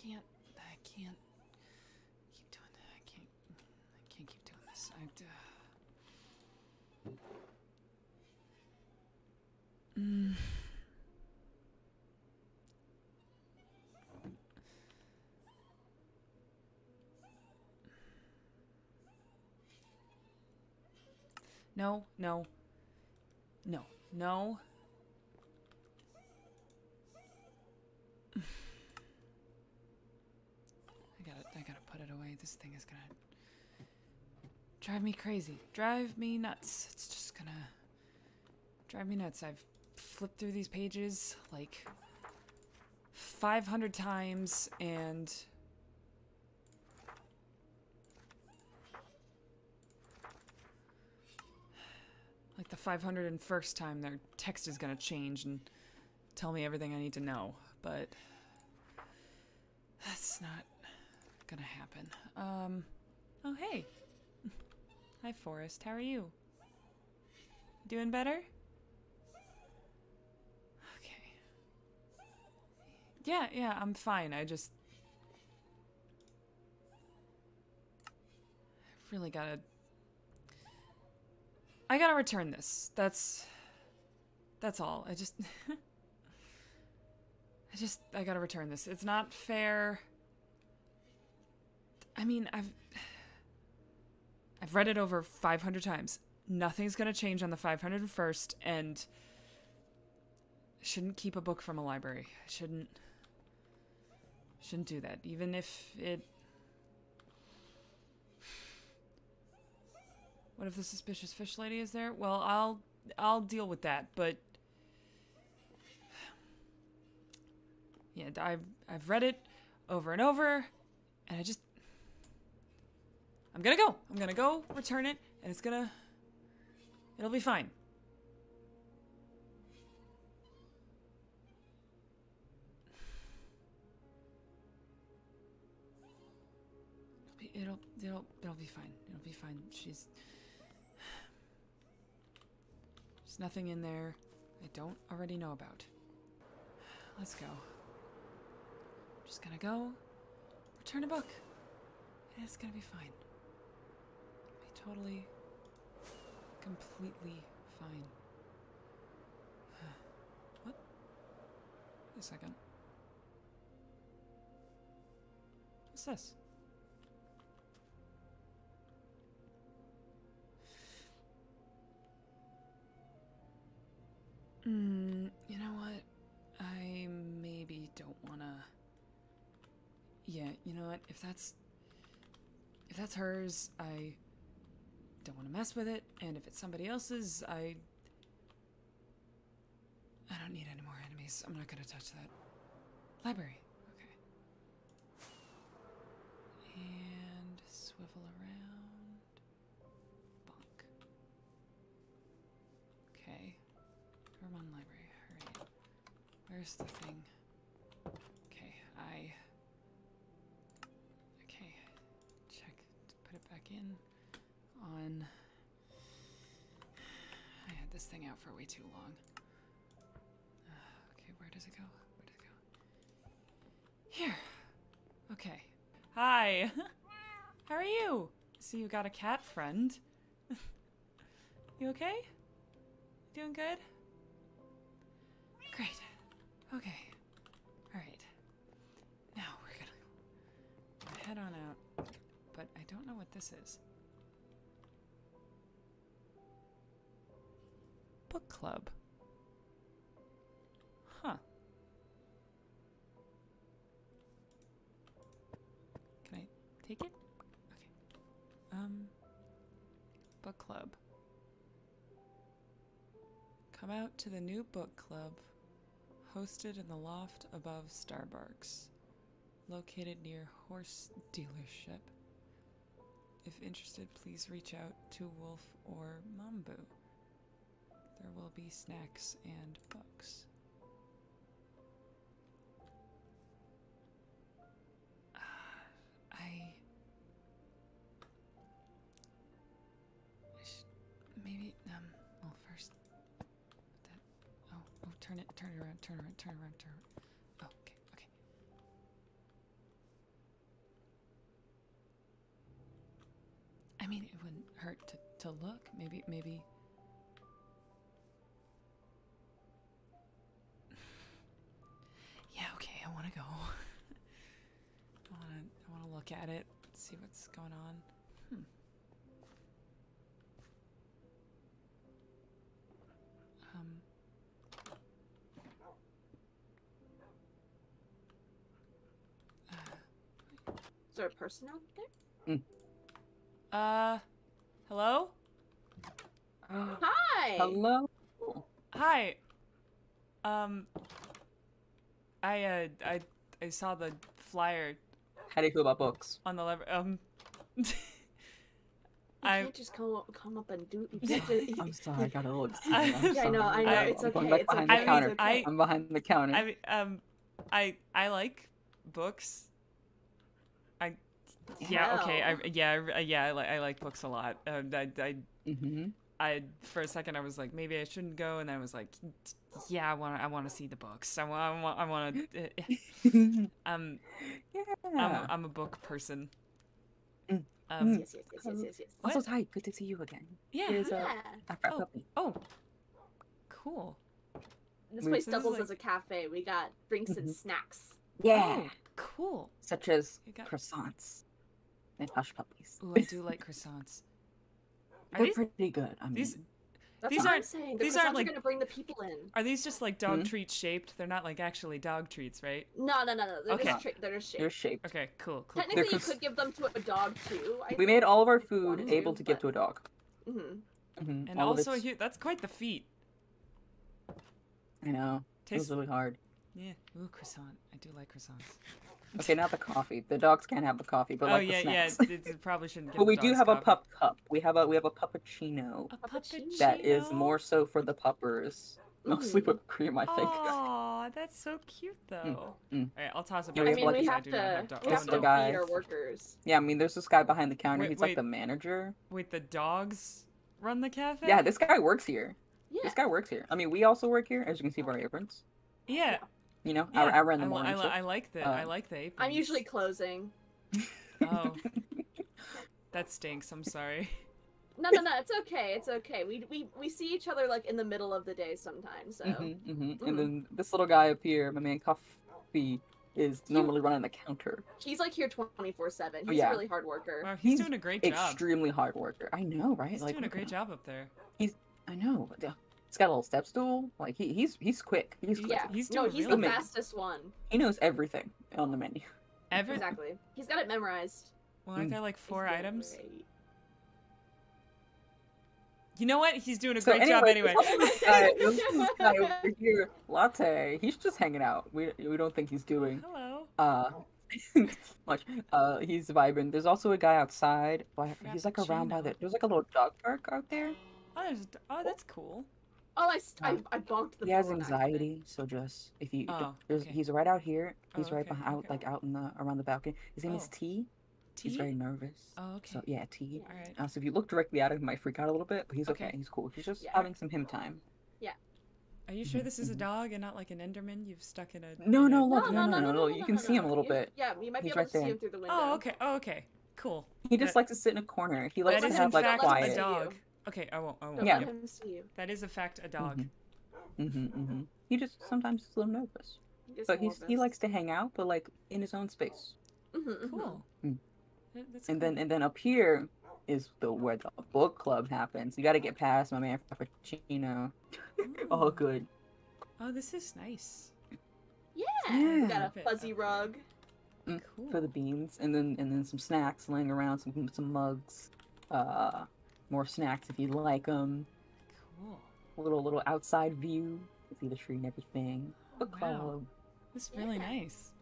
can't keep doing that. I can't keep doing this. No, no. No, no. I gotta put it away. This thing is gonna drive me crazy. Drive me nuts. It's just gonna drive me nuts. I've flipped through these pages like 500 times and like the 501st time their text is gonna change and tell me everything I need to know, but that's not gonna happen. Oh hey. Hi Forrest, how are you? Doing better? Okay. Yeah, I'm fine. I really gotta return this. That's all. I gotta return this. It's not fair. I mean, I've read it over 500 times. Nothing's gonna change on the 501st, and I shouldn't keep a book from a library. I shouldn't do that, even if it... What if the suspicious fish lady is there? Well, I'll deal with that, but yeah, I've read it over and over, and I'm gonna go return it, and it'll be fine. It'll be fine. It'll be fine. There's nothing in there I don't already know about. Let's go. Just gonna go return a book. And it's gonna be fine. It'll be totally, completely fine. What? Wait a second. What's this? You know what? I maybe don't wanna... Yeah, you know what? If that's hers, I don't want to mess with it. And if it's somebody else's, I don't need any more enemies. I'm not gonna touch that. Library. Okay. And swivel around. Bonk. Okay. Vermont Library. Alright. Where's the thing? Okay, okay. Check. Put it back in. On. I had this thing out for way too long. Okay, where does it go? Where does it go? Here. Okay. Hi. How are you? So you got a cat friend. You okay? Doing good? Great. Okay. Alright. Now we're gonna head on out. But I don't know what this is. Book club. Huh. Can I take it? Okay. Book club. Come out to the new book club, hosted in the loft above Starbucks, located near Horse Dealership. If interested, please reach out to Wolf or Mambu. There will be snacks and books. Maybe, well, first, put that, oh, turn it around. Oh, okay. mean, it wouldn't hurt to look. Maybe. Yeah, okay, I want to go. I want to look at it, see what's going on. Is there a person out there? Hello? Hi! Hello? Hi. I saw the flyer How do you feel about books? on the lever. You can't just come up and do. You can't just, I'm sorry, I got a little excited. Yeah, I know, it's I'm okay, going it's back behind okay, the counter. it's okay. I'm behind the counter. I like books. I like books a lot. I for a second I was like, maybe I shouldn't go, and I was like, yeah, I want to see the books. I want to. I'm a book person. Yes. Also, hi, good to see you again. Yeah. Here's a frat Oh. puppy. Oh, cool. This place This is doubles like- as a cafe. We got drinks and snacks. Yeah, Oh, cool. such as You got- croissants and hush puppies. Ooh, I do like croissants. Are They're these pretty good. I mean, these That's These what I'm aren't- saying. The these croissants aren't, like- are gonna bring the people in. are these just like dog treats shaped? They're not like actually dog treats, right? No. They're Okay. they're just they're shaped. shaped. Okay, cool. Technically, you cros- could give them to a dog too. We made all of our if you food wanted able to give but- to a dog. Mhm. And All of also, it's- that's quite the feat. I know. It was Tastes. really hard. Yeah. Ooh, croissant. I do like croissants. Okay, not the coffee. The dogs can't have the coffee, but like oh yeah, the yeah. snacks. It probably shouldn't. Give But the we do dogs have a coffee. pup cup. We have a puppuccino A puppuccino. that is more so for the puppers. Mostly whipped cream, I think. Aw, that's so cute though. mm. Alright, I'll toss it Yeah, back. we I have mean, lucky we because I have do not have to dogs. we have the to guy. feed our workers. Yeah, I mean, there's this guy behind the counter. Wait, He's wait. like the manager. Wait, the dogs run the cafe? Yeah, this guy works here. Yeah. This guy works here. I mean, we also work here, as you can see by our aprons. Yeah. You know, Yeah. I ran the I, morning shift. I like the I like the aprons. I'm usually closing. Oh, that stinks. I'm sorry. No, it's okay. It's okay. We see each other like in the middle of the day sometimes. So And then this little guy up here, my man Coffee, is normally running the counter. he's like here 24/7. He's Yeah. a really hard worker. Wow, he's doing a great job. Extremely hard worker. I know, right? He's like, doing a look great at job up there. him. I know. He's got a little step stool. Like he's quick. He's quick. Yeah, He's no, doing he's really the good. fastest one. He knows everything on the menu. Exactly. He's got it memorized. Well, aren't there like He's 4 doing items? great. You know what? He's doing a So great job anyway. This guy over here, Latte, he's just hanging out. We don't think he's doing Hello. much. He's vibing. There's also a guy outside. He's like around by Frappuccino. there's like a little dog park out there. Oh, that's cool. Oh, I bonked the He has door on anxiety, so just if you Oh, there's okay. he's right out here. He's Oh, right okay, behind, okay. like out in the around the balcony. His name is Oh. T. He's Tea? very nervous. Oh, okay. So yeah, T. All right. So if you look directly at him, he might freak out a little bit, but he's okay. Okay. He's cool. He's just Yeah. having some him time. Are you sure Mhm, this is a mhm. dog and not like an Enderman you've stuck in a? No, in a- no, look, no. You can see him a little You- bit. Yeah, you might be He's able right to see there. him through the window. Oh, okay. Oh, okay. Cool. He just That- likes to sit in a corner. He likes That to is have in like fact quiet. a quiet. dog. Okay, I won't. Don't Yeah. let him see you. That is a fact a dog. He just sometimes is a little nervous, but he likes to hang out, but like in his own space. Cool. Mm. That's And cool. then up here is where the book club happens. You got to get past my man Frappuccino. All Ooh. good. Oh, this is nice. Yeah. We got Yeah. a fuzzy rug. Cool. For the beans, and then some snacks laying around, some mugs, more snacks if you like them. Cool. Little outside view. You see the tree and everything. Book wow. club. This is really Yeah. nice.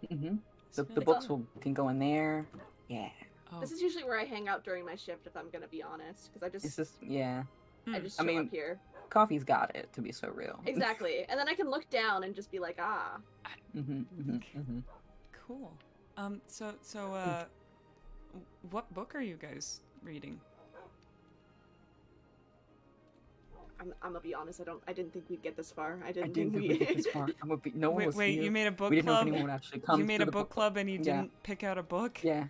Mm-hmm. It's The really books cool. can go in there. Yeah. Oh. This is usually where I hang out during my shift, if I'm gonna be honest, because It's just yeah. I Mm. just I chill mean- up here. Coffee's got it to be so real. Exactly, and then I can look down and just be like, ah. Cool. So what book are you guys reading? I'm gonna be honest. I didn't think we'd get this far. I I didn't didn't think think we'd get this far. I'm gonna be, no one Wait, was wait, here. you made a book We didn't know if club? anyone would actually come. You made to a the book club and you Yeah. didn't pick out a book? Yeah.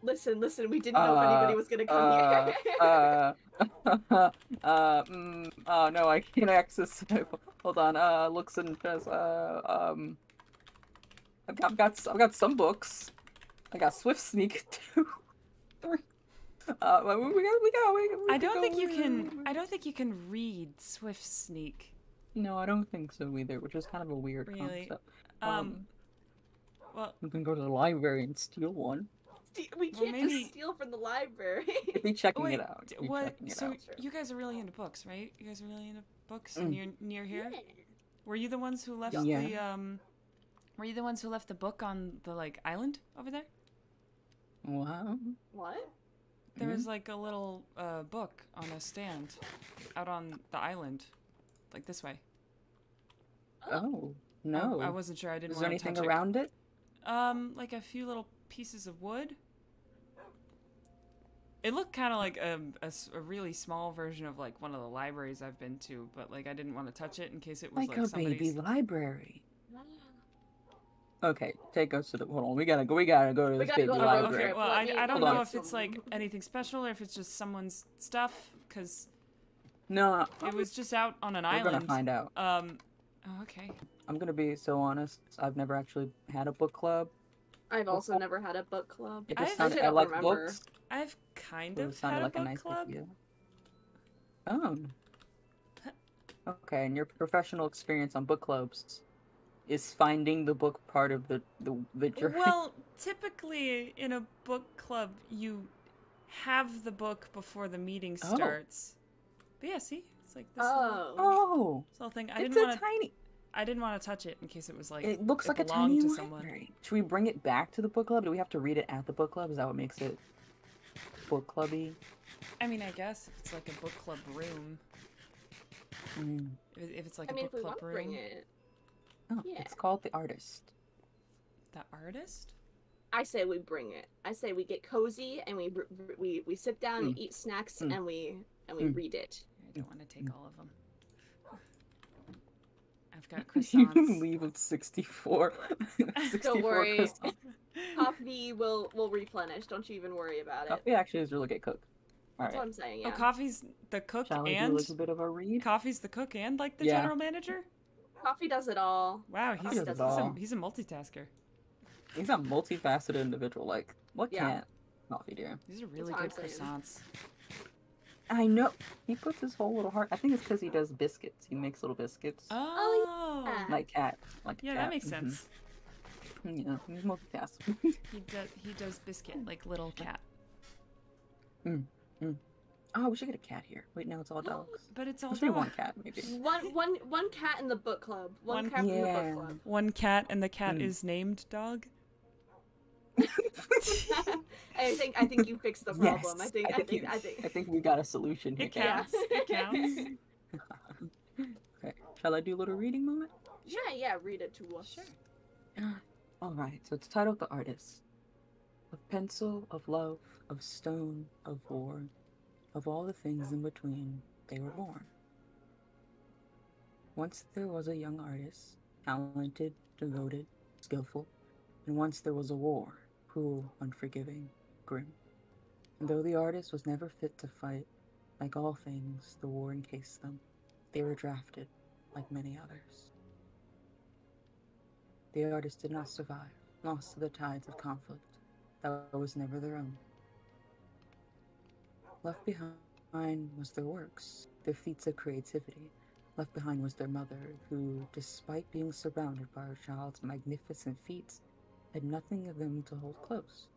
Listen, we didn't know if anybody was gonna come here. Oh no, I can't access. Hold on. Looks and says, I've got some books. I got Swift Sneak 2, 3. I don't think you can. I don't think you can read Swift Sneak. No, I don't think so either, which is kind of a weird Really. concept. Well, You can go to the library and steal one. We can't maybe- just steal from the library. Be checking wait. it out. Be What? checking it So out. you guys are really into books, right? You guys are really into books, and you're near here. Yeah. Were you the ones who left Yeah. the Were you the ones who left the book on the island over there? Wow. What? There was like a little book on a stand out on the island, like this way. Oh no. I wasn't sure. I didn't Is there want to anything touch around it? it. Like a few little pieces of wood. It looked kind of like a really small version of like one of the libraries I've been to, but like I didn't want to touch it in case it was Like like a baby somebody's. library. Okay, take us to the. Hold on, we gotta go to this gotta baby go to Oh, road library. okay. Well, Let me- I don't hold on. know if it's like anything special or if it's just someone's stuff, because No, it was just out on an we're island. gonna find out. Oh, okay. I'm gonna be so honest. I've never actually had a book club. I've also never had a book club. It I just actually sounded. I don't like remember. books. I've kind So of it sounded had like a a book nice club. idea. Oh. Okay, and your professional experience on book clubs is finding the book part of the journey. Well, typically in a book club, you have the book before the meeting Oh. starts. But yeah, see, it's like this Oh, little thing. it's a tiny. I didn't want to touch it in case it was like It looks like a belonged tiny to library. someone. Should we bring it back to the book club? Do we have to read it at the book club? Is that what makes it book clubby? I mean, I guess if it's like a book club room. Mm. If it's like I mean, a if we book want club to bring room. it, Oh, Yeah. it's called The Artist. The artist? I say we bring it. I say we get cozy and we sit down, we eat snacks, and we read it. I don't want to take all of them. I've got You croissants. leave with 64. 64 Don't worry. croissants. Coffee will replenish. Don't you even worry about it. Coffee actually is really good cook. All That's what right. I'm saying. Oh, Yeah. coffee's the cook Shall we do a and little bit of a read? coffee's the cook and like the Yeah. general manager. Coffee does it all. Wow, Coffee does it all. he's a multitasker. He's a multifaceted individual. Like, what Yeah. can't Coffee do? These are really what good I'm saying. croissants. I know. He puts his whole little heart. I think it's because he does biscuits. He makes little biscuits. Oh, yeah. Like cat. Like a yeah, cat. that makes Mhm. sense. Yeah, he's multitasking. He does biscuit like little cat. Oh, we should get a cat here. Wait, no, it's all dogs. But it's all Let's do one dog. cat, maybe. One cat in the book club. One One- cat in the Yeah. book club. One cat and the cat Mm. is named dog. I think you fixed the problem. Yes, I I think we got a solution here. It counts. It counts. Okay, shall I do a little reading moment? Yeah, read it to us. Sure. All right, so it's titled The Artist. Of pencil, of love, of stone, of war, of all the things in between, they were born. Once there was a young artist, talented, devoted, skillful, and once there was a war, cruel, unforgiving, grim. And though the artist was never fit to fight, like all things, the war encased them. They were drafted, like many others. The artist did not survive, lost to the tides of conflict that was never their own. Left behind was their works, their feats of creativity. Left behind was their mother, who, despite being surrounded by her child's magnificent feats, had nothing of them to hold close,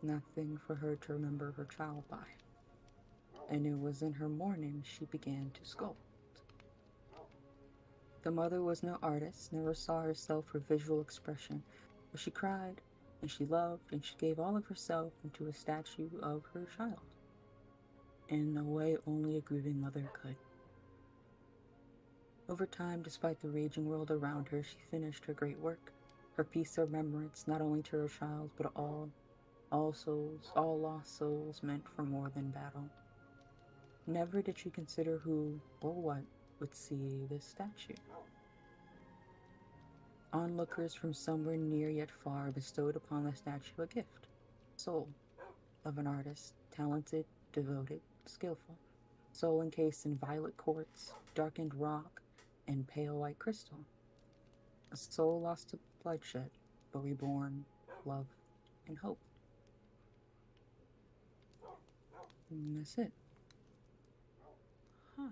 nothing for her to remember her child by. And it was in her mourning she began to sculpt. The mother was no artist, never saw herself for visual expression, but she cried, and she loved, and she gave all of herself into a statue of her child, in a way only a grieving mother could. Over time, despite the raging world around her, she finished her great work, her piece of remembrance not only to her child, but all souls, all lost souls meant for more than battle. Never did she consider who or what would see this statue. Onlookers from somewhere near yet far bestowed upon the statue a gift, soul, of an artist, talented, devoted, skillful. Soul encased in violet quartz, darkened rock, and pale white crystal. A soul lost to bloodshed, but reborn, love, and hope. And that's it. Huh.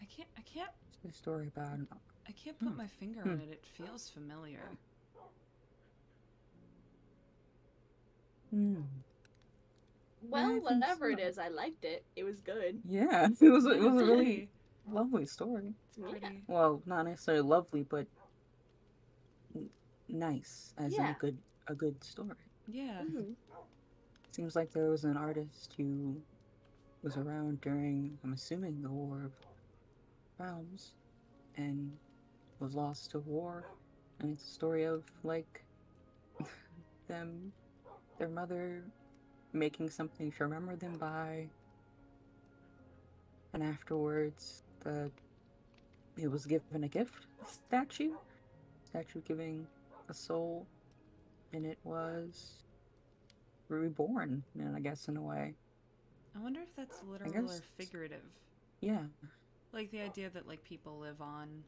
I can't It's a story about I can't put my finger on it. It feels familiar. Well, I think whatever it so. is, I liked it. It was good. Yeah, it was a It's really pretty. lovely story. It's pretty. Well, not necessarily lovely, but nice, as in Yeah. a good story. Yeah. Mhm. Seems like there was an artist who was around during, I'm assuming, the War of Realms, and was lost to war. And it's a story of, like, their mother making something to remember them by, and afterwards, it was given a gift, statue giving a soul, and it was reborn, and I guess in a way. I wonder if that's literal or guess- figurative. Yeah. Like the idea that like people live on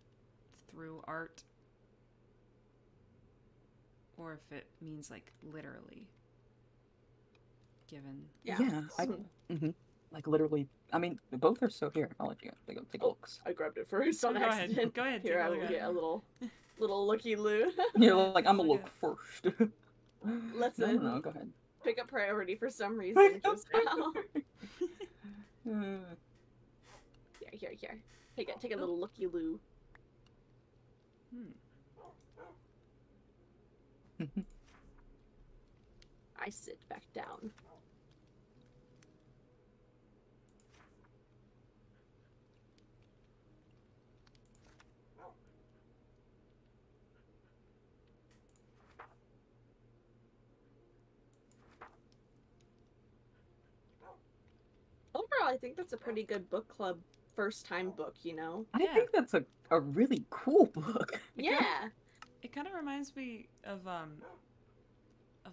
through art, or if it means like literally given. Yeah. Like literally. I mean, both are so here. I'll let you go take a look. I grabbed it first on Go ahead. accident. Go ahead, Here, take a I look will at get it. a little looky-loo. You're like, I'm gonna Look look at- first. Listen. No, go ahead. Pick up priority for some reason just now. Here. Take a little looky-loo. I sit back down. Overall, I think that's a pretty good book club first time book, you know? I Yeah. think that's a really cool book. Yeah. It kind of reminds me of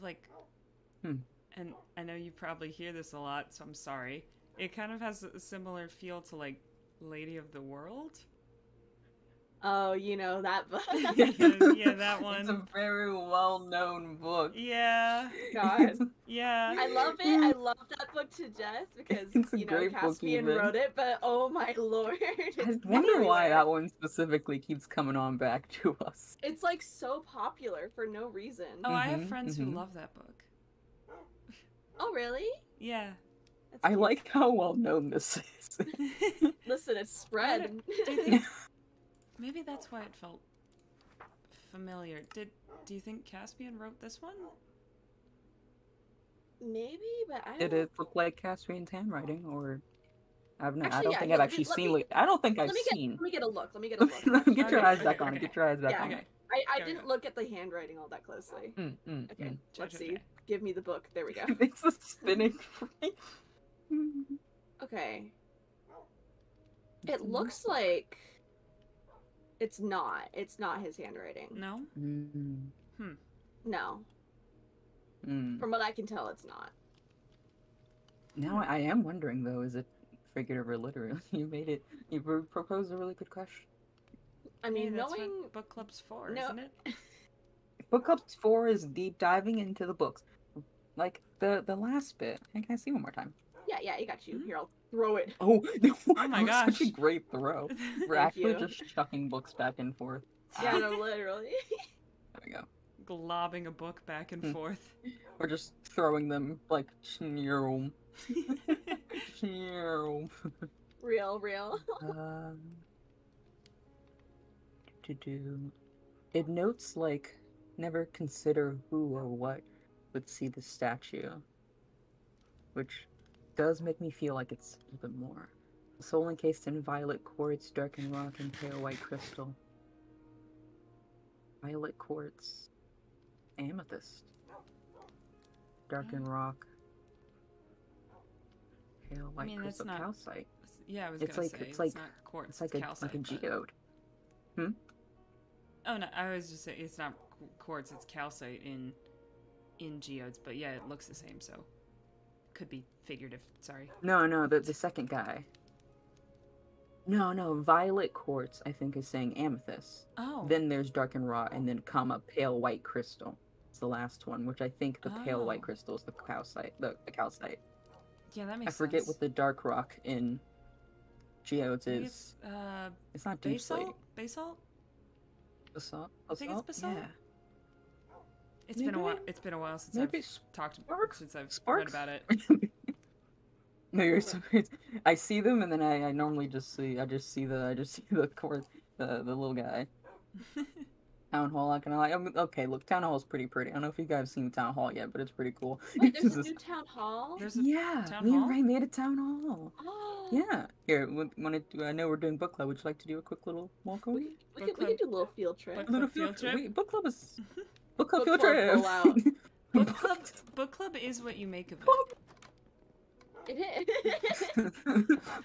like, and I know you probably hear this a lot, so I'm sorry. It kind of has a similar feel to like Lady of the World. Oh, you know that book. Yeah, that one. It's a very well-known book. Yeah. God. Yeah. I love it. I love that book to death because It's a you know great book, Caspian even. wrote it, but oh my lord, I it's wonder why everywhere. that one specifically keeps coming on back to us. It's like so popular for no reason. Oh, I have Mhm, friends who mhm. love that book. Oh really? Yeah. That's I cute. like how well-known this is. Listen, it's spread. Do you think maybe that's why it felt familiar? Do you think Caspian wrote this one? Maybe, but I Did don't. it look like Caspian's handwriting, or I don't know. I Actually, don't yeah, think here, I've let me- actually let seen. me- I don't think I've Let me seen. get a look. Let me get a look. Get your Okay, eyes back okay, on it. okay. Get your eyes back Yeah. on Okay. it. I Go, didn't go. look at the handwriting all that closely. Okay, let's Okay. see. Give me the book. There we go. It's a spinning frame. Okay. It looks like it's not. It's not his handwriting. No? No. Mm. From what I can tell, it's not. Now I am wondering though, is it figurative or literal? You proposed a really good question. I Hey, mean, that's knowing what book club's for, No. isn't it? Book Cups 4 is deep diving into the books. Like the last bit. Can I see one more time? yeah, I got you. Here, I'll throw it. Oh, Oh my that was such a Oh, gosh. great throw. We're Thank actually you. just chucking books back and forth. Yeah, no, literally. There we go. Globbing a book back and forth. We're just throwing them like snirl. Snirl. Real. It notes like never consider who or what would see the statue, which does make me feel like it's a little bit more. Soul encased in violet quartz, darkened rock, and pale white crystal. Violet quartz, amethyst, darkened rock, pale white mean, that's crystal, not- calcite. Yeah, I was It's gonna like- say it's like- not quartz. It's like a calcite, but- geode. Oh no, I was just saying it's not quartz. It's calcite in in geodes, but yeah, it looks the same, so could be figurative. Sorry. No, the second guy. No, violet quartz, I think, is saying amethyst. Oh. Then there's darkened raw, and then comma pale white crystal. It's the last one, which I think the pale white crystal is the calcite. The calcite. Yeah, that makes sense. I forget what the dark rock in geodes Maybe is. It's not deep slate. Basalt? Basalt? I think it's basalt. Yeah. It's been a while. It's been a while since Maybe I've talked sparks? since I've Sparks? read about it. No, you're so I see them, and then I normally just see the court, the little guy. Town hall. I can like. Okay, look, town hall is pretty. I don't know if you guys have seen town hall yet, but it's pretty cool. Wait, there's a new town hall? There's a town me hall? and Ray made a town hall. Oh. Yeah. Here, I know we're doing book club. Would you like to do a quick little walk over? We could do a little field trip. Book A little club field trip? Wait, book club is book club Book field club trip. roll out. Book club is what you make of it. It is.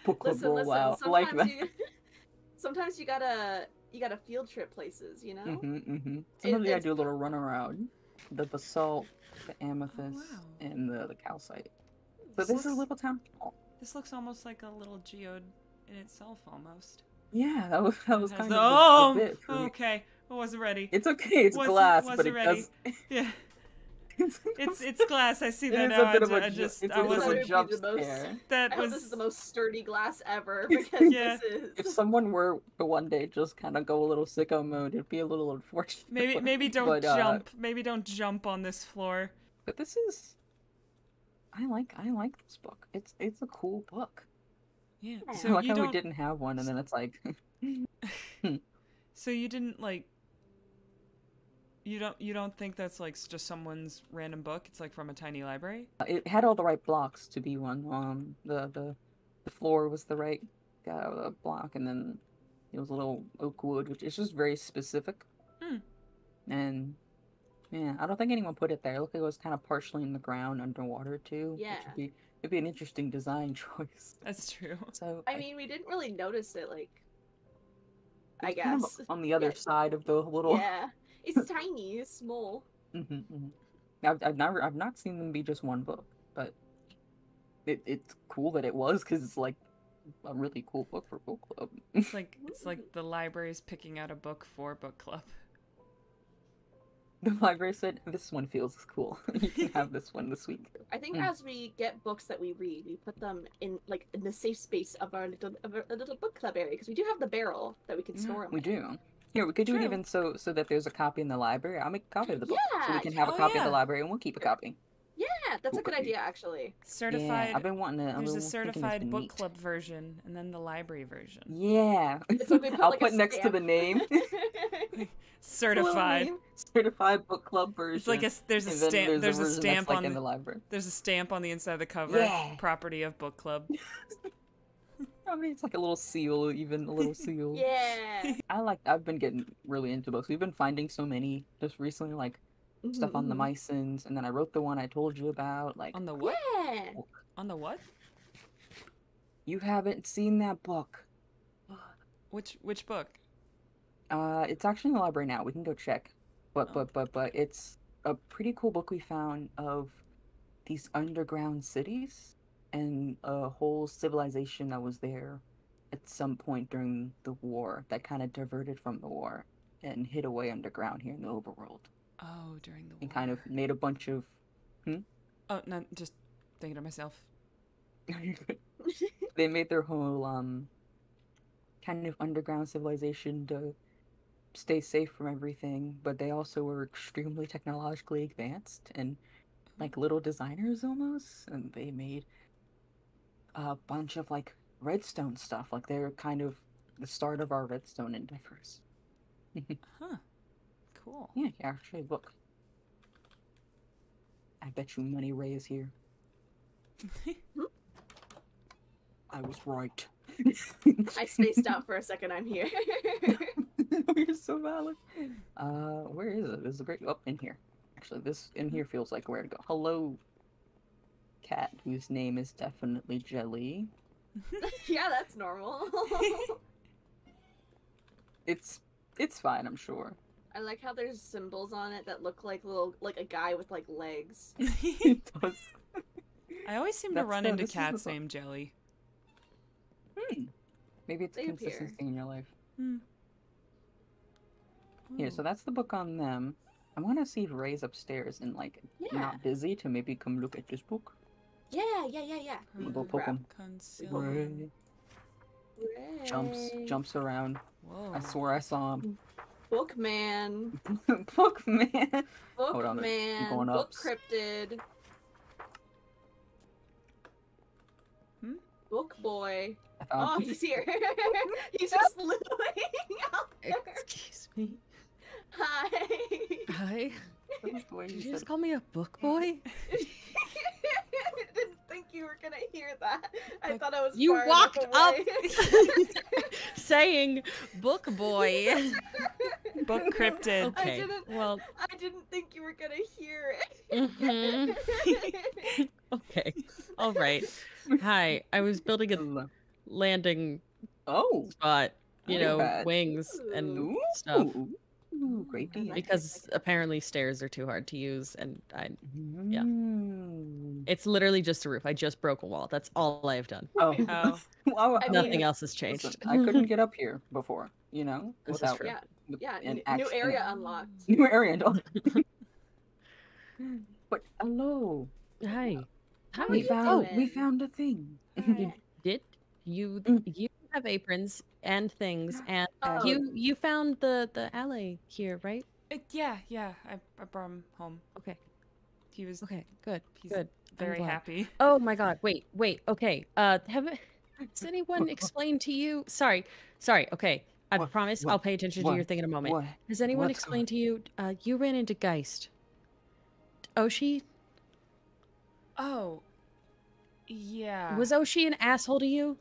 Book club Listen, roll out. I like that. Sometimes you gotta field trip places, you know? Sometimes you gotta do a little run around. The basalt, the amethyst, wow. and the calcite. So this is a little town hall. This looks almost like a little geode in itself, almost. Yeah, that was kind of Oh, a bit for me. okay. I wasn't ready. It's okay. It's glass, but it ready. does. Yeah. It's glass. I see that It is now. a bit of a I it wasn't. is a jump the most- scare. That I hope was. this is the most sturdy glass ever, because Yeah. this is. If someone were to one day just kind of go a little sicko mode, it'd be a little unfortunate. Maybe don't But, jump. Maybe don't jump on this floor. But this is. I like this book. It's a cool book. Yeah. Yeah. So I like you how don't. we didn't have one, and then it's like. So you didn't like. You don't think that's like just someone's random book? It's like from a tiny library. It had all the right blocks to be one. The floor was the right block, and then it was a little oak wood, which is just very specific. And yeah, I don't think anyone put it there. Look, it was kind of partially in the ground underwater too. Yeah. Which it'd be an interesting design choice. That's true. So I mean, we didn't really notice it, like. I it's kind guess. of on the other side of the little. Yeah, it's tiny. It's small. I've not seen them be just one book, but it's cool that it was, because it's like a really cool book for book club. It's like the library's picking out a book for book club. The library said, "This one feels cool. You can have this one this week." I think as we get books that we read, we put them in the safe space of our little book club area, because we do have the barrel that we can store them. We do. Here, we could do it True. even so that there's a copy in the library. I'll make a copy of the book, so we Yeah. can have a Oh, copy of yeah. the library, and we'll keep a copy. Yeah, that's a good idea, actually. Certified. Yeah, I've been wanting to. There's a thinking it's certified been book neat. club version, and then the library version. Yeah, It's like we put, I'll like, a put next to the stamp. name. Certified. Certified book club version. It's like there's a And then stamp. There's a version stamp that's, on like, in the library. There's a stamp on the inside of the cover. Yeah. Property of book club. I mean, it's like a little seal, even a little seal. Yeah. I've been getting really into books. We've been finding so many just recently, like stuff on the Mysons, and then I wrote the one I told you about. Like, On the what? Yeah. On the what? you haven't seen that book. Which book? It's actually in the library now. We can go check. But it's a pretty cool book we found of these underground cities and a whole civilization that was there at some point during the war that kind of diverted from the war and hid away underground here in the overworld Oh, during the war. and kind of made a bunch of Oh, no, just thinking to myself. they made their whole kind of underground civilization to stay safe from everything, but they also were extremely technologically advanced and like little designers almost, and they made a bunch of like redstone stuff. Like they're kind of the start of our redstone endeavors. Huh. Cool. Yeah, actually, look. I bet you Money Ray is here. I was right. I spaced out for a second. I'm here. You're so valid. Where is it? There's a great up in here. Actually, this in here feels like where to go. Hello, cat, whose name is definitely Jelly. Yeah, that's normal. It's fine, I'm sure. I like how there's symbols on it that look like like a guy with like legs. It does. I always seem to That's run the- into this is the cats book. named Jelly. Maybe it's They appear. consistency in your life. Hmm. Here, so that's the book on them. I want to see if Ray's upstairs and like Yeah. not busy to maybe come look at this book. Yeah. We'll go poke him. Concealment. Ray jumps around. Whoa. I swear I saw him. Bookman. Book man. Hold on, Bookman. I'm going up. Book Cryptid. Hmm? Book boy. I Oh, found he's here. He's just literally out there. Excuse me. Hi. Hi. That's the way Did you you said just call me a book boy? Didn't think you were gonna hear that. I thought I was. You far walked enough up away. saying book boy. Book Cryptid. Okay. Well, I didn't think you were gonna hear it. mhm. Okay. All right. Hi. I was building a Hello. landing Oh. spot, you know, bad. wings and Ooh. stuff. Ooh, great I deal. like Because apparently stairs are too hard to use, and yeah. Mm. it's literally just a roof. I just broke a wall. That's all I've done. Oh. Oh. Well, I mean, Nothing else has listen, changed. I couldn't get up here before, you know, This is without true. Yeah, an new action- area unlocked. New area. But hello, Hi. How Hi. are we you found doing? a thing. You did? You Mm. you have aprons and things, and Oh. you found the alley here, right? Yeah. I brought him home. Okay. He was Okay. Good. He's Good. I'm very glad. happy. Oh my God. Wait. Okay. Has anyone explained to you? Sorry. Okay. I What? promise What? I'll pay attention to your What? thing in a moment. What? Has anyone What's explained to you? You ran into Geist. Oshi? Oh. Yeah. Was Oshi an asshole to you?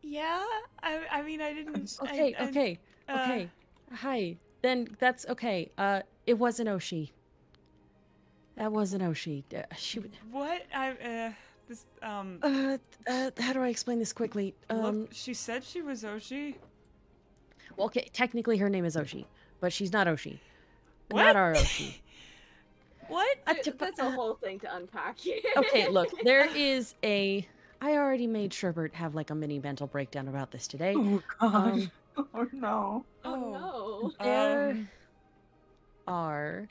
Yeah. I mean, I didn't. Okay. Okay. Hi. Then that's okay. It wasn't Oshi. That wasn't Oshi. She. What? This. How do I explain this quickly? Look, she said she was Oshi. Well, okay. Technically, her name is Oshi, but she's not Oshi. What? Not our Oshi. What? That's a whole thing to unpack. Okay. Look, there is a. I already made Sherbert have like a mini mental breakdown about this today. Oh God! Um, Oh no! Oh no. There are.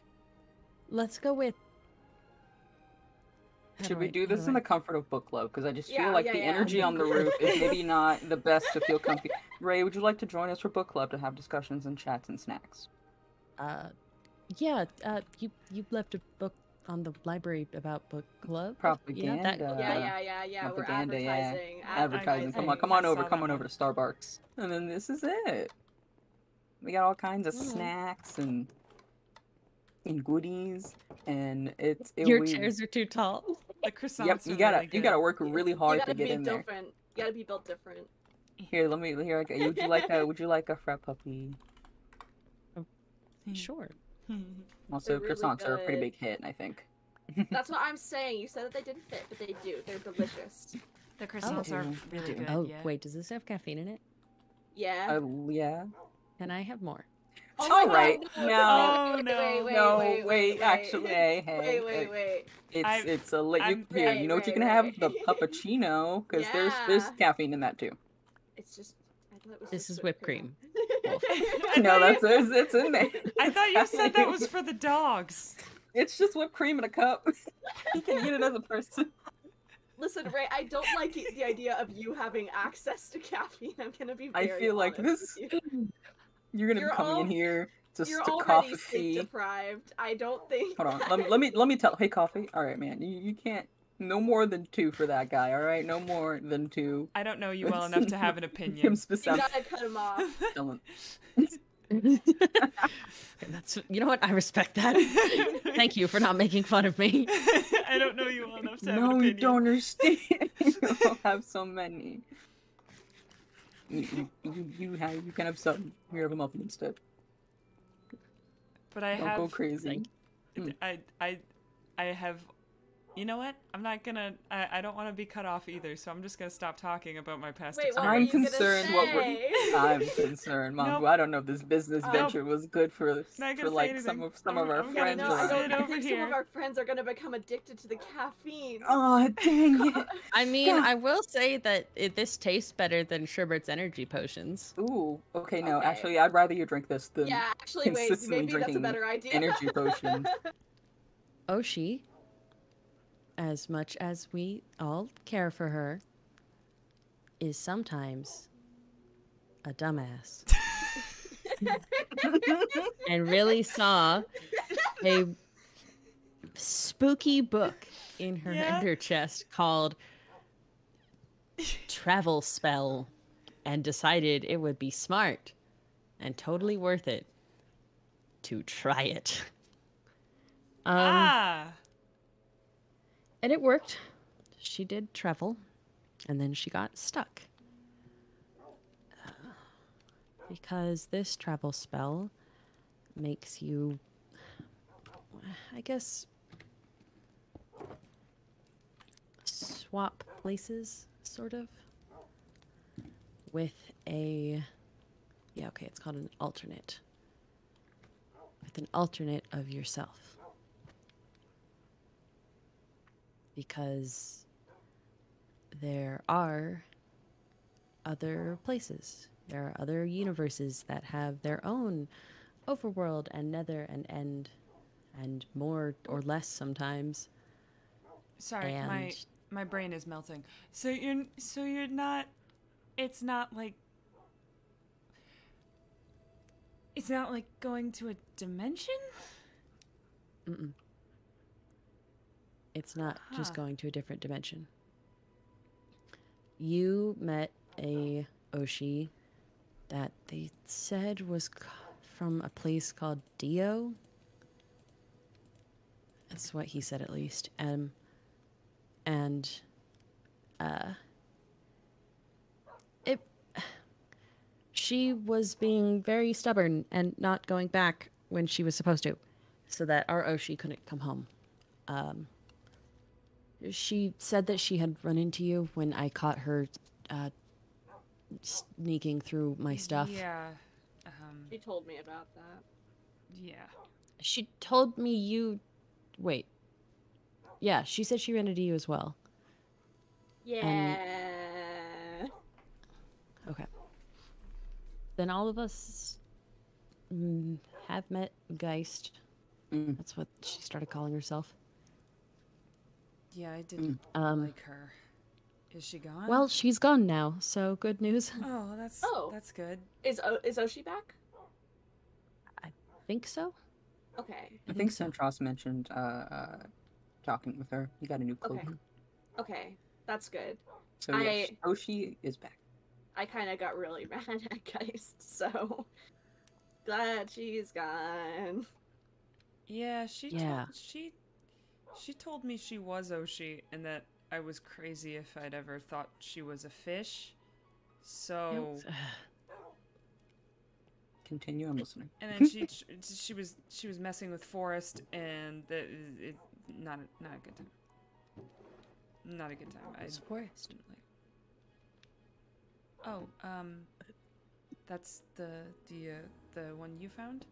Let's go with. Should we do this in the comfort of book club? Because I just feel Yeah, like yeah, the yeah. energy on the roof is maybe not the best to feel comfy. Ray, would you like to join us for book club to have discussions and chats and snacks? Yeah. You left a book on the library about book club. Propaganda. Yeah. We're Propaganda, yeah. advertising. Advertising. Come on, I come on saw over, that come on one. over to Starbucks. And then this is it. We got all kinds of Mhm. snacks and goodies, and Your chairs are too tall. The croissants Yep, are you gotta really good. you gotta work really You hard gotta to get be in there. different. You gotta be built different. Here, let me. Here, would you like a frat puppy? Sure. Also, They're really croissants are a pretty good. big hit, I think. That's what I'm saying. You said that they didn't fit, but they do. They're delicious. The croissants are They really do. good. Oh yeah. wait, does this have caffeine in it? Yeah. Yeah. Can I have more? Oh my all right. God, No. wait, Actually, hey, wait. it's a lit. I'm- Here, you know what you can Right. have? The puppuccino, because there's Yeah. caffeine in that too. It's just. I thought it was This just is whipped cream. Wolf. I No, thought it's in there. I thought you said that was for the dogs. It's just whipped cream in a cup. You can eat it as a person. Listen, Ray, I don't like the idea of you having access to caffeine. I'm gonna be I very feel like honest this. with you. You're gonna You're be coming in all- here just You're to already sleep coffee. deprived. I don't think. Hold on. Let me tell. Hey, coffee. All right, man. You can't. No more than 2 for that guy. All right. No more than 2. I don't know you well enough to have an Him opinion. You specific. gotta cut him off. That's you know what I respect that. Thank you for not making fun of me. I don't know you well enough to have an No, opinion. you don't understand. You have so many. You can have some. You have a muffin instead. But I Don't have go crazy. I have You know what? I'm not gonna. I don't want to be cut off either, so I'm just gonna stop talking about my past Wait, what experience. were I'm you gonna concerned. say? I'm concerned, Mom. Nope. I don't know if this business venture was good for Not for gonna say like anything. some of our I'm Yeah, gonna friends. no, just I sit don't. I over think some here. of our friends are gonna become addicted to the caffeine. Oh, dang it! I mean, God. I will say that this tastes better than Sherbert's energy potions. Ooh. Okay. No, Okay. actually, I'd rather you drink this than Yeah, actually, wait. consistently Maybe that's a drinking better idea. energy potions. Oshi, as much as we all care for her, is sometimes a dumbass. And really saw a spooky book in her Yeah? ender chest called Travel Spell and decided it would be smart and totally worth it to try it. Ah. And it worked. She did travel, and then she got stuck. Because this travel spell makes you, I guess, swap places, sort of, with a, yeah, okay, it's called an alternate. With an alternate of yourself. Because there are other places. There are other universes that have their own overworld and nether and end, and more or less sometimes. Sorry, And my brain is melting. So you're not. It's not like going to a dimension. mm-mm. It's not just Huh. going to a different dimension. You met a Oshi that they said was from a place called Dio. That's what he said, at least. She was being very stubborn and not going back when she was supposed to, so that our Oshi couldn't come home. She said that she had run into you when I caught her sneaking through my stuff. Yeah. She told me about that. Yeah. She told me you... Wait. Yeah, she said she ran into you as well. Yeah. Okay. Then all of us have met Geist. Mm. That's what she started calling herself. Yeah, I didn't like her. Is she gone? Well, she's gone now, so good news. Oh, that's good. Is Oshi back? I think so. Okay. I think Centros mentioned talking with her. You got a new cloak. Okay. Okay. That's good. So yes, Oshi is back. I kind of got really mad at Geist, so glad she's gone. Yeah, Yeah. She told me she was Oshi and that I was crazy if I'd ever thought she was a fish. So Continue, I'm listening. and then she was messing with Forrest and not a good time. Not a good time. It's Forrest. Like, oh, that's the one you found?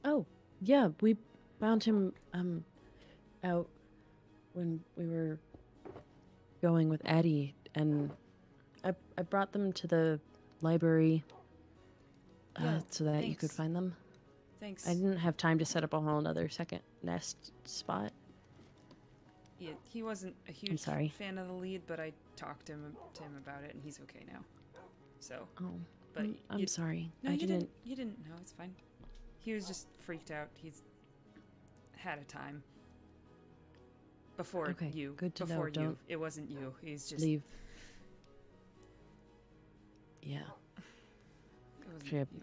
Oh, yeah, we found him out when we were going with Addie, and I brought them to the library Yeah, so that you could thanks. find them. Thanks. I didn't have time to set up a whole other second nest spot. Yeah, he wasn't a huge sorry. fan of the lead, but I talked to him about it, and he's okay now. So, Oh, but I'm sorry. No, I you didn't. You didn't. No, it's fine. He was just freaked out. He's had a time before Okay, you. good to know. Before you, Don't it wasn't you. He's just leave. Yeah. It wasn't Trip. you.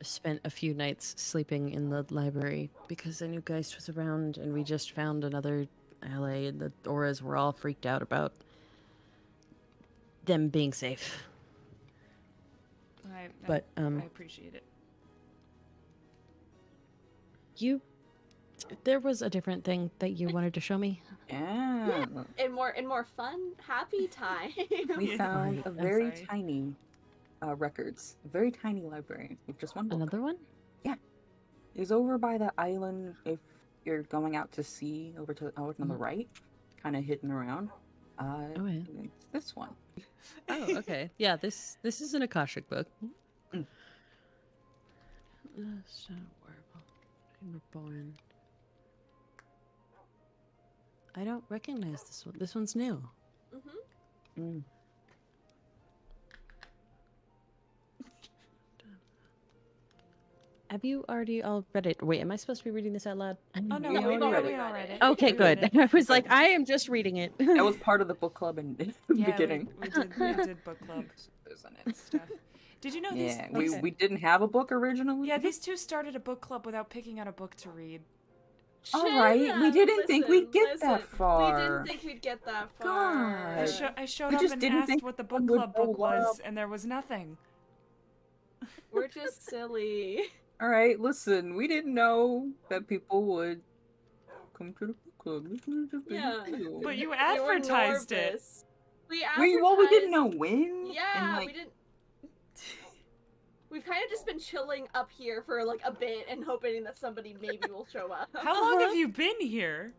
Spent a few nights sleeping in the library because I knew Geist was around, and we just found another alley, and the auras were all freaked out about them being safe. I appreciate it. You There was a different thing that you wanted to show me. Yeah. And more fun, happy time. We found a I'm very sorry. tiny records, a very tiny library with just one book. Another one? It was over by the island if you're going out to sea, over on the right, kind of hidden around. Oh, yeah. It's this one. Oh, okay. Yeah, this is an Akashic book. Mm. So reborn. I don't recognize this one. This one's new. Mm-hmm. Mm. Have you already all read it? Wait, am I supposed to be reading this out loud? Oh no, We we already read we it. all read it. Okay, We read good. it. I was like, I am just reading it. That was part of the book club in the Yeah, beginning. we did book club Isn't it? stuff. Did you know these? Yeah, these we didn't have a book originally. yeah, these two started a book club without picking out a book to read. All right, we didn't think we'd get that We far. didn't think we'd get that far. I, God. I showed We up just and didn't asked think what the book one would club book blow up. was, and there was nothing. We're just silly. All right, listen, we didn't know that people would come to the book club. This was just a Yeah. deal. But you We were advertised it. nervous. We we didn't know advertised- when. Yeah, and, like, we didn't. We've kind of just been chilling up here for like a bit and hoping that somebody maybe will show up. How long have you been here?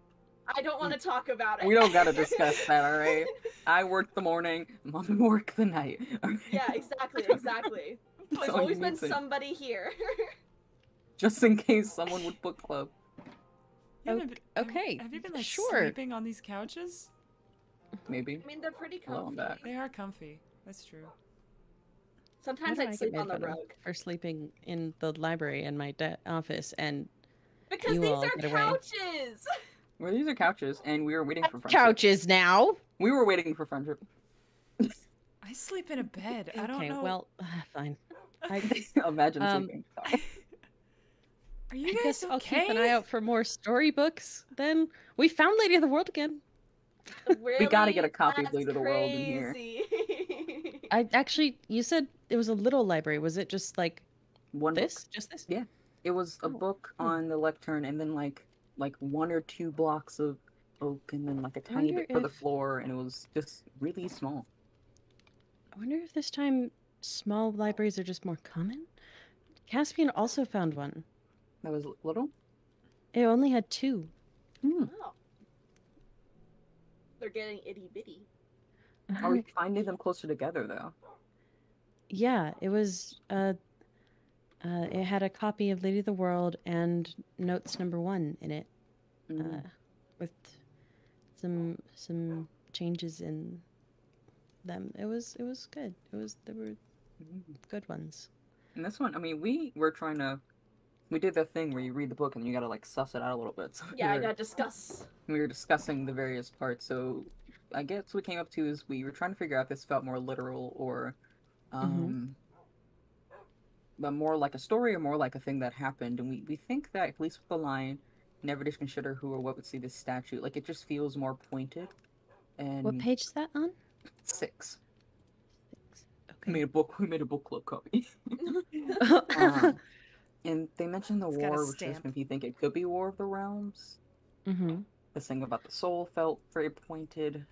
I don't want to talk about it. We don't gotta discuss that, all right? I work the morning, Mom work the night. all right? Yeah, exactly. There's all you always been need to- somebody here. Just in case someone would book club. You haven't been- okay, Have you been like sure. sleeping on these couches? Maybe. I mean, they're pretty Hello, I'm comfy. back. They are comfy. That's true. Sometimes Why do I'd I sleep get on the made fun of rug. for sleeping in the library in my office, and Because You these all are get away. couches! Well, these are couches, and we were waiting for friendship. couches now. We were waiting for friendship. I sleep in a bed. I don't Okay, know. well, fine. Imagine Um, sleeping. Sorry. Are you I guys guess okay? I'll keep an eye out for more storybooks. Then we found Lady of the World again. Really? gotta get a copy of That's Lady of the World in here. crazy. I actually, you said it was a little library. Was it just like One this? book. Just this? Yeah. It was a Oh, book hmm. on the lectern, and then like 1 or 2 blocks of oak, and then like a tiny wonder bit for the if- floor, and it was just really small. I wonder if this time small libraries are just more common. Caspian also found one. That was little. It only had 2. Hmm. Oh. They're getting itty bitty. Are we finding them closer together though? Yeah, it was. It had a copy of Lady of the World and Notes Number 1 in it, Mm. with some changes in them. It was good. There were Mm. good ones. And this one, I mean, we did that thing where you read the book and you gotta like suss it out a little bit. So Yeah, I gotta discuss. we were discussing the various parts. So I guess what we came up to is we were trying to figure out if this felt more literal or, but more like a story or more like a thing that happened. And we think that at least with the line, never to consider who or what would see this statue. Like it just feels more pointed. And What page is that on? 6. Okay. We made a book club copy. And they mentioned the It's got a war, which just stamp. made me think it could be War of the Realms. Mm-hmm. The thing about the soul felt very pointed.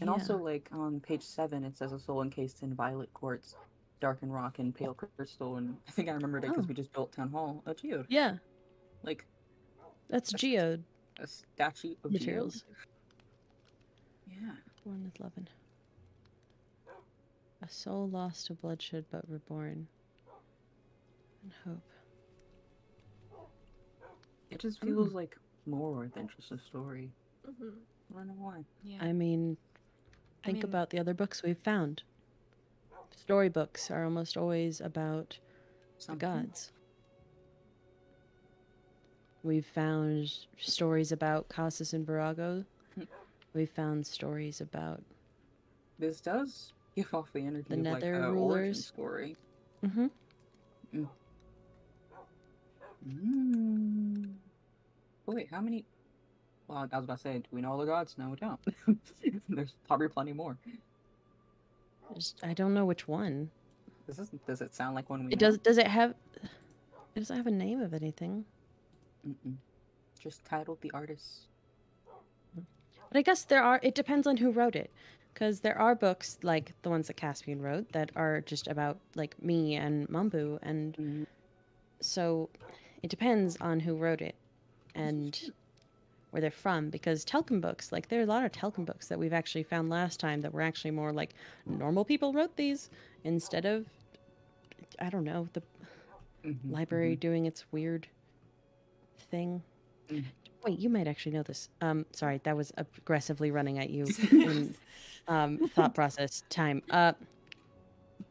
And also, like, on page 7, it says a soul encased in violet quartz, dark and rock, and pale crystal. And I think I remembered it because Oh. we just built Town Hall, a geode. Yeah, Like, that's geode a statue of materials. geode. Yeah. 1:11. A soul lost to bloodshed but reborn. And hope. It just feels like more than just a story. Hmm. I don't know why. Yeah. I mean, I think mean- about the other books we've found. Storybooks are almost always about the Something. gods. We've found stories about Casas and Virago. Hmm. We've found stories about. This does give off the energy The of like Nether an origin rulers. story. Mm-hmm. Wait, how many? Well, I was about to say, do we know all the gods? No, we don't. There's probably plenty more. I don't know which one. Does it sound like one we It know? does. Does it have? It doesn't have a name of anything. Mm-mm. just titled The Artist. But I guess it depends on who wrote it. Because there are books like the ones that Caspian wrote that are just about like me and Mambu, and so it depends on who wrote it and where they're from. Because Telkin books, like there are a lot of Telkin books that we've actually found last time that were actually more like normal people wrote these instead of, I don't know, the library doing its weird thing. Wait, you might actually know this. Sorry, that was aggressively running at you in thought process time.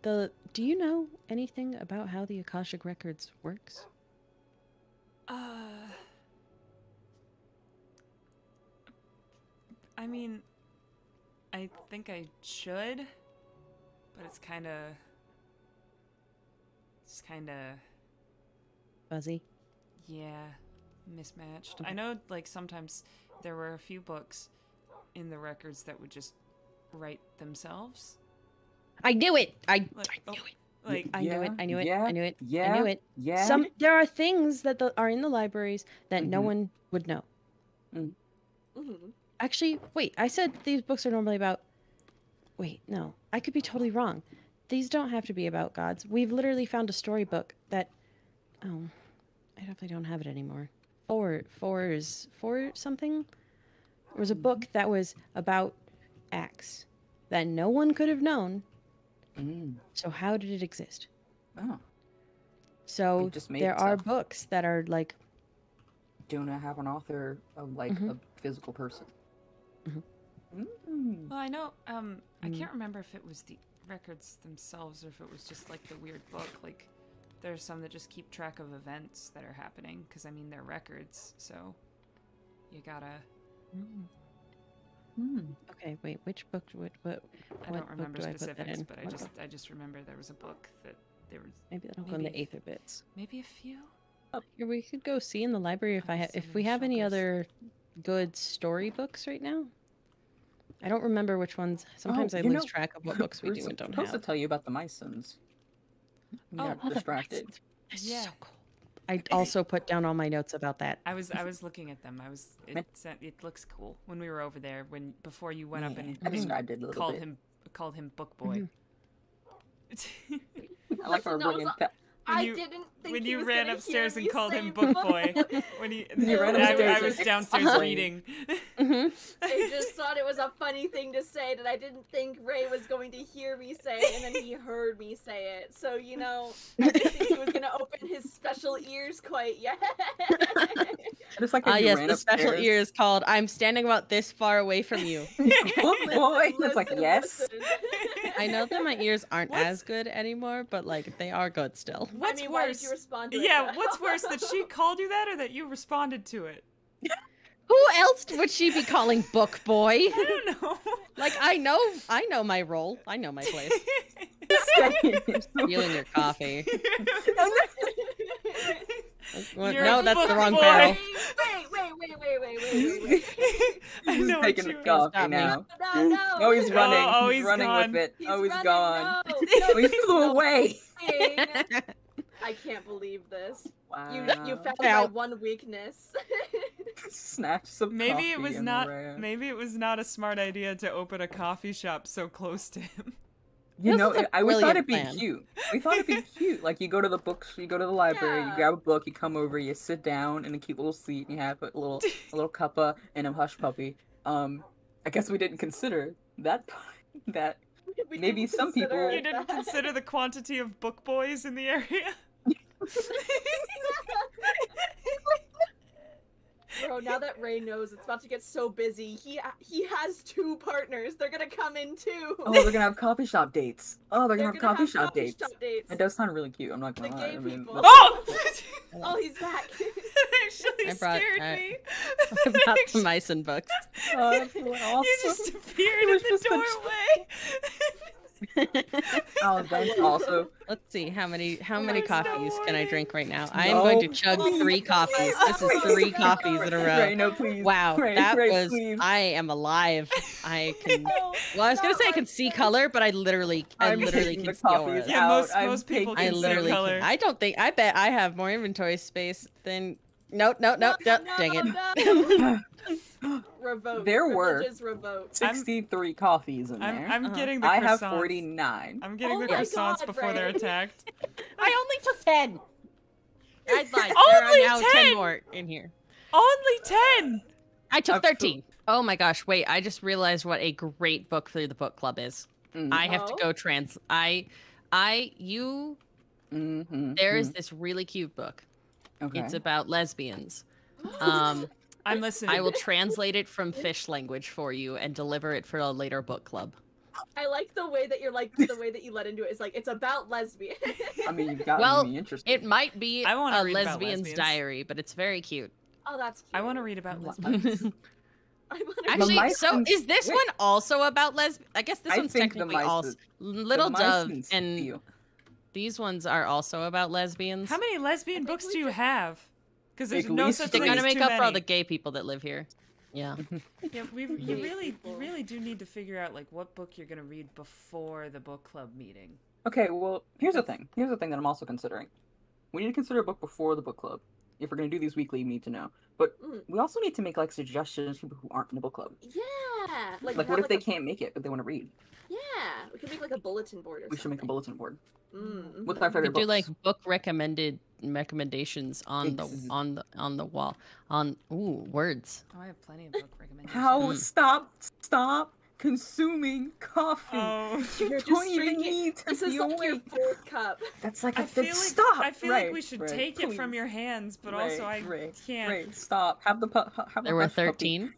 Do you know anything about how the Akashic Records works? I mean, I think I should, but it's kind of Fuzzy? yeah, mismatched. I know, like, sometimes there were a few books in the records that would just write themselves. I knew it! I knew it! Like, I knew it. I knew it. Yeah, I knew it. yeah, I knew it. yeah. There are things that are in the libraries that no one would know. Actually, wait. I said these books are normally about. Wait, no. I could be totally wrong. These don't have to be about gods. We've literally found a storybook that. Oh, I definitely don't have it anymore. Four something. There was a book that was about Axe that no one could have known. So how did it exist? Oh. So It just made there are itself. books that are like. Do not have an author of like a physical person. well, I know. I can't remember if it was the records themselves or if it was just like the weird book. Like, there's some that just keep track of events that are happening because I mean they're records, so you gotta. Okay, wait. Which book? What I don't remember book do I put that specifics, in? but I just remember there was a book that there was Maybe that'll go in the Aether bits. maybe a few. Here, we could go see in the library if we have any other good storybooks right now. I don't remember which ones. Sometimes I lose track of what books we do and don't supposed to have. tell you about the Mysons. We got distracted. Yeah. So cool. I also put down all my notes about that. I was looking at them. It looks cool. When we were over there, before you went up and I described it a little called bit. called him Book Boy. I like our bringing I didn't think when he you was ran gonna upstairs hear and me called say him Book Boy. When you ran I upstairs was and- downstairs reading. I just thought it was a funny thing to say that I didn't think Ray was going to hear me say, and then he heard me say it. So, you know, I didn't think he was going to open his special ears quite yet. Just like when you Yes, ran the special upstairs. ear is called "I'm standing about this far away from you." Oh boy, it's like Listen, yes. listen. I know that my ears aren't as good anymore, but like they are good still. What's I mean, worse? why did you respond to it? Yeah, though? what's worse, that she called you that or that you responded to it? Who else would she be calling Book Boy? I don't know. Like I know my role. I know my place. Stealing your coffee. You're No, a that's the book wrong boy. barrel. Wait. I know what taking you the mean. coffee Stop me. now. No. Oh, he's running. Oh, he's he's running gone. with it. He's Oh, he's running. gone. No, Oh, he flew away. I can't believe this. Wow. You found my Out. one weakness. Snatched some Maybe coffee it was and not. ran. Maybe it was not a smart idea to open a coffee shop so close to him. You This know, is a we thought brilliant it'd be plan. cute. We thought it'd be cute. Like, you go to the books, you go to the library, you Yeah. grab a book, you come over, you sit down in a cute little seat, and you have a little cuppa and a hush puppy. I guess we didn't consider that that We maybe didn't some people- consider You didn't that. consider the quantity of book boys in the area. Bro, now that Ray knows it's about to get so busy, he has two partners. They're gonna come in too. Oh, they're gonna have coffee shop dates. Oh, they're gonna have coffee shop dates. dates. It does sound really cute. I'm not The gonna lie. gay I mean, people. Oh! Oh, he's back. That actually I brought- scared I- me. About the Myson books. oh, that's really You awesome. just appeared in was the just a- doorway. Oh, that's also. Let's see how many There's coffees no can I warning. drink right now. I am going to No, chug please, 3 coffees. This is please. 3 coffees in a row. Ray, no, please. Wow, Ray, that Ray, was. please. I am alive. I can. No, Well, I was gonna not say I can like see this. color, but I literally I'm can taking the see coffees auras. Yeah, out. I'm most people taking I can see literally color. can. I don't think. I bet I have more inventory space than No. Dang it. Revoke. There were Privileges revoked. 63 coffees in there. I'm getting the I have croissants. 49. I'm getting Oh the my croissants God, before they're Ray. attacked. I only took 10. I'd lied. Only There are now 10 10? more in here. Only 10! I took I've 13. Oh my gosh, wait, I just realized what a great book through the book club is. I have to go there is this really cute book. Okay. It's about lesbians. I'm listening. I will translate it from fish language for you and deliver it for a later book club. I like the way that you're like the way that you let into it is like it's about lesbian. I mean, you've got me interested. It might be I wanna a read about lesbian's lesbians. diary, but it's very cute. Oh, that's cute. I want to read about lesbians. Actually, mice so and- is this wait. one also about lesbians? I guess this I one's think the technically mice also is- Little the mice Dove and and Stew. these ones are also about lesbians. How many lesbian books do you have? Because there's At no least such They're thing gonna as make too up for all many. the gay people that live here. Yeah. Yeah, you people. really do need to figure out like what book you're gonna read before the book club meeting. Okay, well, here's the thing. Here's the thing that I'm also considering. We need to consider a book before the book club. If we're going to do these weekly, we need to know. But we also need to make, like, suggestions to people who aren't in the book club. Yeah. Like have, what if they a- can't make it, but they want to read? Yeah. We could make like a bulletin board or We should make a bulletin board. Mm. What's our We favorite could do books? like book recommendations on the wall. Words. Oh, I have plenty of book recommendations. How? Stop consuming coffee. Oh. You You're don't just even drinking- need to This is be like your awake. fourth cup. That's like a I feel like stop. I feel Ray, like we should Ray, take it from please. your hands, but Ray, also I Ray, can't. Ray, stop. Have the have There the were hush puppy. 13.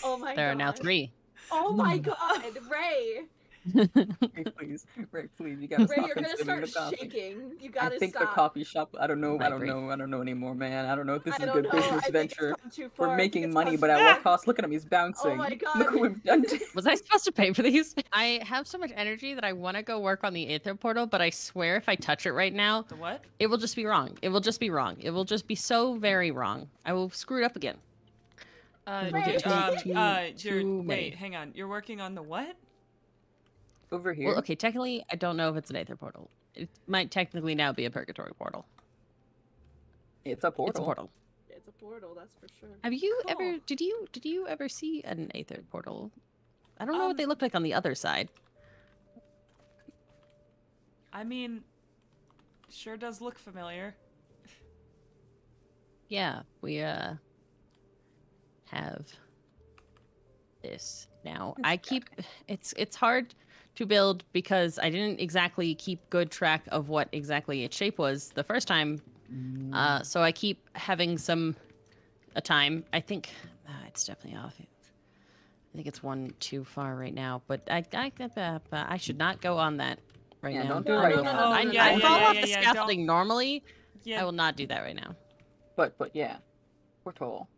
Oh my god. There are now 3. Oh my god, Ray. Ray, please, you gotta Ray, stop you're gonna consuming start the coffee. shaking. You I gotta think stop. the coffee shop. I don't know anymore, man. I don't know if this I is a don't good know. business I think it's venture. gone too far. We're I think making it's money, gone but too at what far. cost? Look at him, he's bouncing. Oh my god. Look what we've done to Was I supposed to pay for these? I have so much energy that I want to go work on the Aether portal, but I swear if I touch it right now, The what? it will just be wrong. It will just be wrong. It will just be so very wrong. I will screw it up again. Ray, wait, hang on. You're working on the what? over here. Well, okay, technically, I don't know if it's an Aether portal. It might technically now be a purgatory portal. It's a portal. It's a portal. It's a portal, that's for sure. Have you Cool. ever? Did you ever see an Aether portal? I don't know what they look like on the other side. I mean, sure does look familiar. Yeah, we have this now. I keep it's hard to build because I didn't exactly keep good track of what exactly its shape was the first time. So I keep having a time. I think it's definitely off. I think it's one too far right now, but I should not go on that right Yeah, now. don't do it right no, now. no, I no, yeah, fall yeah, off yeah, the yeah, scaffolding normally. Yeah. I will not do that right now. But yeah, portal.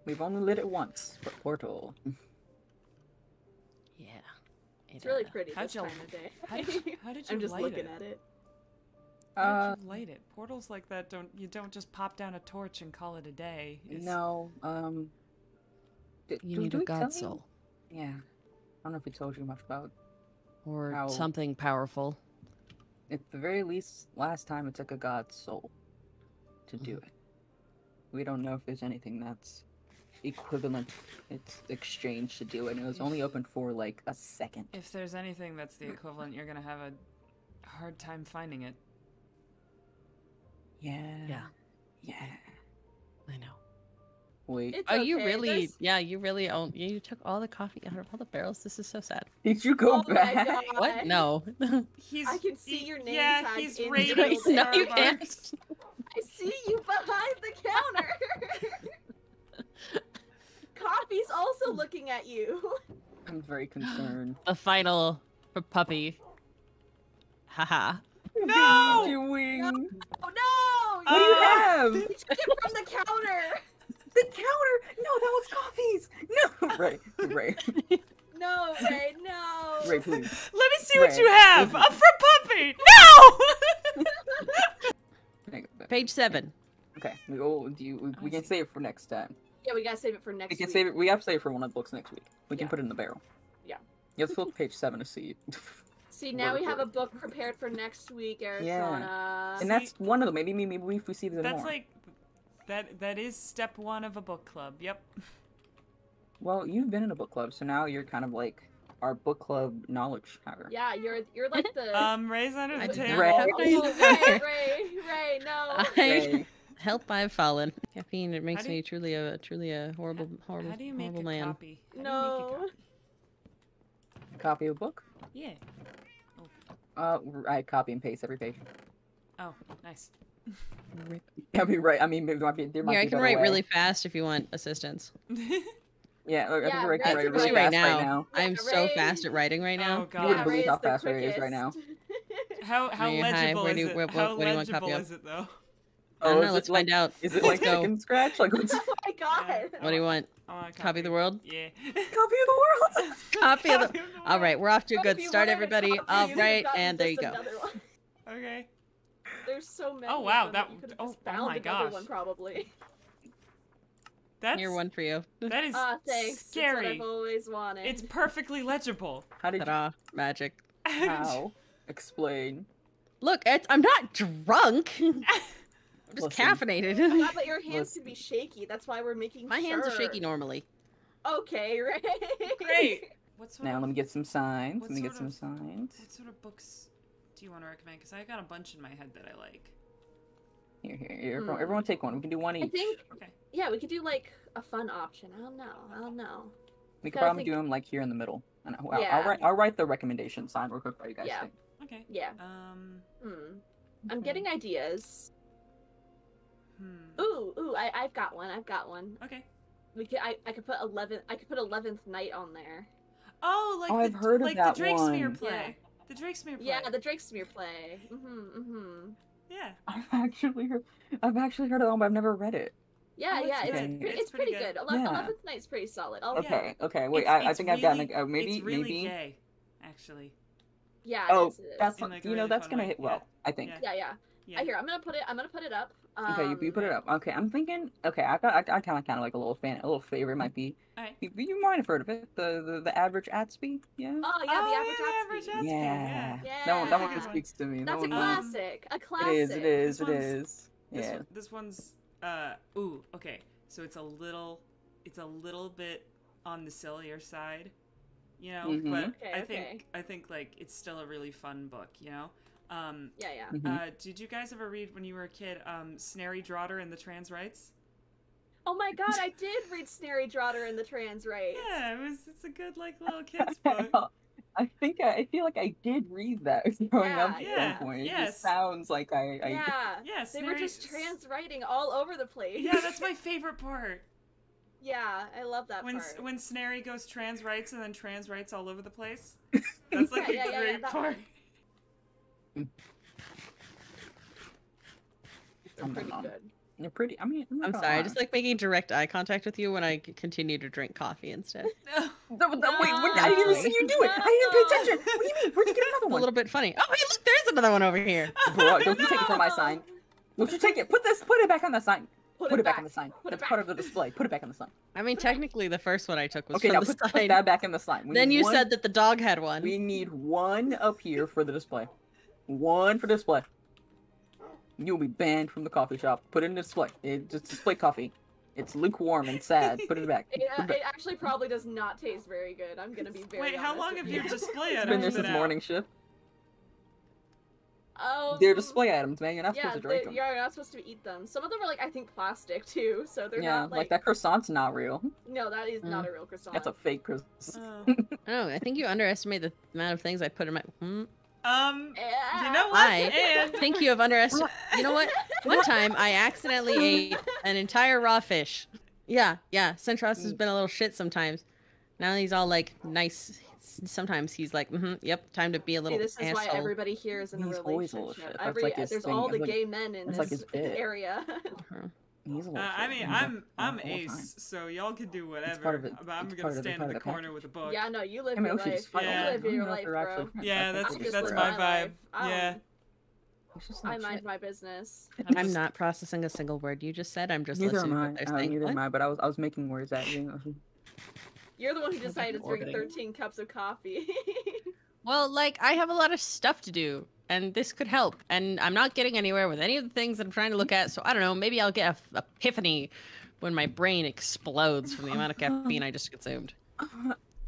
We've only lit it once, but portal. Yeah. It's really pretty How'd this you- time of day. How did you I'm just light looking it? at it. How did you light it? Portals like that don't just pop down a torch and call it a day. No, You need a god soul Yeah. I don't know if we told you much about. or How- something powerful. At the very least, last time it took a god's soul to do it. We don't know if there's anything that's equivalent. It's exchange to do it, and it was only open for like a second. If there's anything that's the equivalent, you're gonna have a hard time finding it. Yeah. I know. Wait, It's Oh, you okay, really? there's- Yeah, you really own. You took all the coffee out of all the barrels. This is so sad. did you go Oh my back? God. What? No. He's I can see your name Yeah, tag he's in raiding the No, you Starbucks. can't. I see you behind the counter. Coffee's also looking at you. I'm very concerned. The final for puppy. Haha. What No! are you doing? Oh no! What do you have? You took it from the counter. The counter! No, that was coffee's! No! Ray. No, Ray, no. Ray, please. Let me see what Ray, you have. listen. A for puppy. No. Hang on. Page 7. Okay, we can save it for next time. Yeah, we gotta save it for next We can week. save it. We have to save it for one of the books next week. We can Yeah. put it in the barrel. Yeah. You have to flip page 7 to see it. See, now We're we have a recording. book prepared for next week, Arizona. And that's one of them. Maybe if we see them That's more. like That is step 1 of a book club. Yep. Well, you've been in a book club, so now you're kind of like our book club knowledge hacker. Yeah, you're like the. Ray's under the I did table. not Ray. have Oh, Ray, no. Ray. Help, I've fallen. Caffeine, it makes do you- me truly a horrible, horrible, How do you make horrible a man. copy? How do you No. make a copy? Copy a book? Yeah. I copy and paste every page. Oh, nice. Rip. That'd be right. I mean, there might be Here, a I can better write way. really fast if you want assistance. Yeah, I think Yeah, Ray can Ray write can really write fast right now. I am Yeah, so Ray- fast at writing right now. Oh You god. wouldn't believe Ray how is the fast Ray is right now. quickest. How Hi, legible where do is you- it? what How do you want legible copy of? is it though? I don't Oh, know, is let's it like, find out. Is it Let's like go. chicken scratch? Like, what's Oh my god. What do you want? I want a Copy the world? Yeah. copy of the world? Copy of the... Copy of the All right, we're off to a If good you start, wanted a everybody. copy, All you could've right, gotten and there you just go. another one. Okay. There's so many. Oh, wow, of them that- you could've oh, just oh found my another gosh. one probably. That's Here's one for you. that is Thanks. It's what scary. I've always wanted. It's perfectly legible. How did you... Ta-da, magic. How? Explain. Look, I'm not drunk. I'm just Listen. caffeinated. Yeah, but your hands Listen. could be shaky. That's why we're making My hands are sure. shaky normally. Okay, right. Great. What sort Now of let me get some signs. what Let me get sort some of- signs. what sort of books do you want to recommend? Because I got a bunch in my head that I like. Here. Everyone take one. We can do one I each. think, Okay. yeah, we could do like a fun option. I don't know. We could I probably think- do them like here in the middle. And Yeah. I'll write the recommendation sign real quick. What you guys Yeah. think? Okay. Yeah. I'm Okay. getting ideas. Ooh, I've got one. Okay. I could put 11th night on there. Oh, like Oh, the, I've heard of like that the Drakesmere one. play. The Drakesmere play. Yeah, the Drakesmere play. Yeah. I've actually heard of that one, but I've never read it. Yeah, Oh, yeah, it's it's, good. it's pretty good. Yeah. 11th night's pretty solid. Oh, Okay, okay. Wait, It's- I it's think I've gotten really- maybe it's really maybe. gay, actually. yeah. Oh, it is. that's In, like, a you know really that's fun gonna way, hit yeah. well. I think. Yeah. Yeah. Yeah. Here, I'm gonna put it up. Okay, you put it up. Okay, I'm thinking. Okay, I kind of like a little favorite might be. Alright. You might have heard of it. The average Atsby. Yeah. Oh yeah, the average Gatsby. Yeah. Yeah. That one That's a just good speaks to me. That's a that one, classic. A classic. It is. It is. This It one's- is. Yeah. This one's ooh, okay. So it's a little bit on the sillier side, you know, Mhm. but Okay, I think like it's still a really fun book, you know. Yeah. Mhm. Did you guys ever read when you were a kid, Snary Drotter and the Trans Rights? Oh my god, I did read Snary Drotter in the Trans Rights. Yeah, it's a good like little kids book. I feel like I did read that growing up at Yeah, some point. It yes. just sounds like I Yeah. Yeah, They were Snary- just trans writing all over the place. Yeah, that's my favorite part. Yeah, I love that When part. when Snary goes trans rights and then trans rights all over the place. That's like Yeah, a yeah, great that part. They're pretty on. good. You're pretty. I mean, I'm sorry, I just like making direct eye contact with you when I continue to drink coffee instead. Wait, I didn't even see you do it. I didn't pay attention. What do you mean? Where'd you get another A one? little bit funny. Oh, hey, look, there's another one over here. Bro, don't you take it from my sign. Don't you take it. Put it back on the sign. Put it back on the sign. Put it That's part back. of the display. Put it back on the sign. I mean, technically, the first one I took was Okay, from now the put sign. that back in the sign. We Then need you one- said that the dog had one. we need one up here for the display. One for display. You'll be banned from the coffee shop. Put it in the display. Just display coffee. It's lukewarm and sad. Put it back. It, Put it back. it actually probably does not taste very good. I'm gonna be very Wait, how honest long with have your you. display It's items been there been since out? morning shift. Oh, They're display items, man. You're not yeah, supposed to drink them. you're not supposed to eat them. Some of them are like I think plastic too, so they're Yeah, not like like. that croissant's not real. No, that is not a real croissant. That's a fake croissant. Oh. Oh, I think you underestimate the amount of things I put in my. You know what? I And think you have underestimated. You know what? One time I accidentally ate an entire raw fish. Yeah. Centros has been a little shit sometimes. Now he's all like nice. Sometimes he's like, yep, time to be a See, little this is asshole. why everybody here is in a He's always a little relationship. shit. That's like his There's thing. all the That's like- gay men in that's this like his bit. area. He's a little I shit. mean, He's I'm all the time. ace, so y'all can do whatever. part of it. But I'm It's gonna part of the- stand part in the of the corner with a book. Yeah, no, you live I mean, your we should life. just fight. Yeah. You live I don't your know if life, they're bro. actually- Yeah, I that's think just that's live my my vibe. life. I Yeah. don't- It's just I like mind shit. my business. I'm not processing a single word you just said. I'm just Neither listening am to I. what they're saying. Neither What? am I. But I was making words at you. You're the one who decided to drink orbiting. 13 cups of coffee. Well, like I have a lot of stuff to do, and this could help. And I'm not getting anywhere with any of the things that I'm trying to look at, so I don't know, maybe I'll get a epiphany when my brain explodes from the amount of caffeine I just consumed.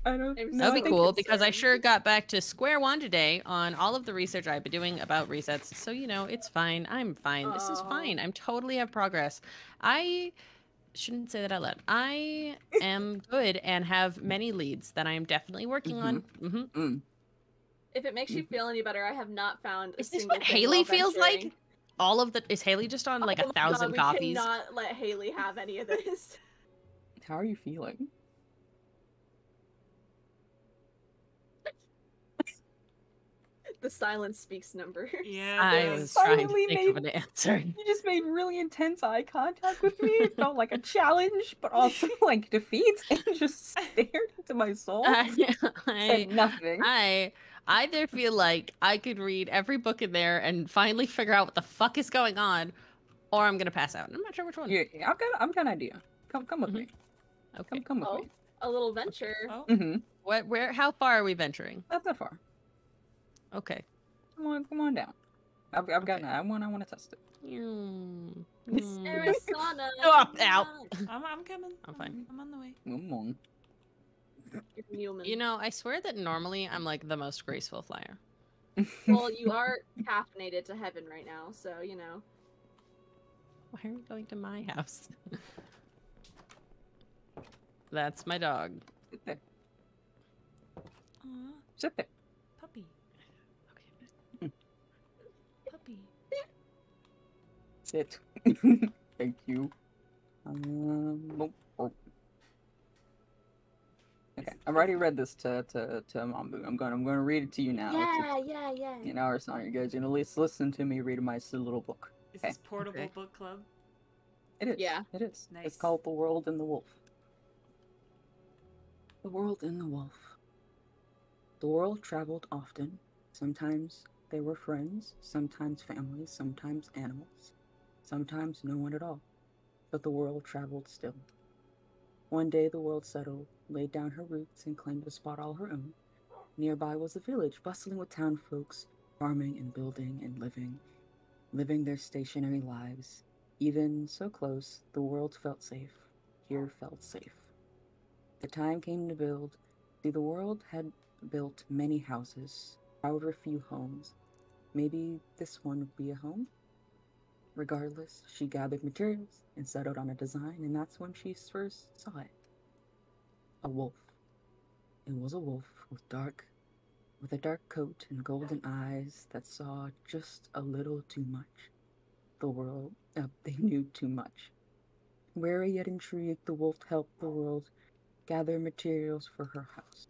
I don't I'm know. That would be so cool because I concerned. sure got back to square one today on all of the research I've been doing about resets. So, you know, it's fine. I'm fine. This is fine. I'm totally have progress. I shouldn't say that out loud. I am good and have many leads that I am definitely working on. Mm-hmm. If it makes you feel any better, I have not found a Is this single what thing Haley while feels venturing. like? All of the is Haley just on like Oh my 1,000 God, copies? We cannot let Haley have any of this. How are you feeling? The silence speaks number. Yeah, I it was does. trying to Silently think of made- an answer. You just made really intense eye contact with me. It felt like a challenge, but also like defeat, and just stared into my soul. Said nothing. I either feel like I could read every book in there and finally figure out what the fuck is going on, or I'm gonna pass out. I'm not sure which one. Yeah, I've got an idea. Come with me. Okay. Come with Oh, me. a little venture. Oh, Mm-hmm. What? Where? How far are we venturing? Not that far. Okay. Come on down. I've got Okay. an I want to test it. Arizona. Oh, come ow. on. I'm coming. I'm fine. I'm on the way. Come on. You're human. You know, I swear that normally I'm like the most graceful flyer. Well, you are caffeinated to heaven right now, so you know. Why are we going to my house? That's my dog. Sit there. Aw, Sit there. puppy. Okay. Puppy. Sit. Thank you. Nope. Oh. Okay, I've already read this to Mambu. I'm going to read it to you now. Yeah. You know, Arsana, you guys are gonna at least listen to me read my little book. Is Okay. this portable Okay. book club? It is. Yeah. It is. Nice. It's called The World and the Wolf. The World and the Wolf. The world traveled often. Sometimes they were friends, sometimes families, sometimes animals, sometimes no one at all. But the world traveled still. One day the world settled, laid down her roots, and claimed a spot all her own. Nearby was a village bustling with town folks, farming and building and living their stationary lives. Even so close, the world felt safe. Here felt safe. The time came to build. See, the world had built many houses, however few homes. Maybe this one would be a home? Regardless, she gathered materials and settled on a design, and that's when she first saw it. A wolf. It was a wolf with a dark coat and golden eyes that saw just a little too much. They knew too much. Wary yet intrigued, the wolf helped the world gather materials for her house.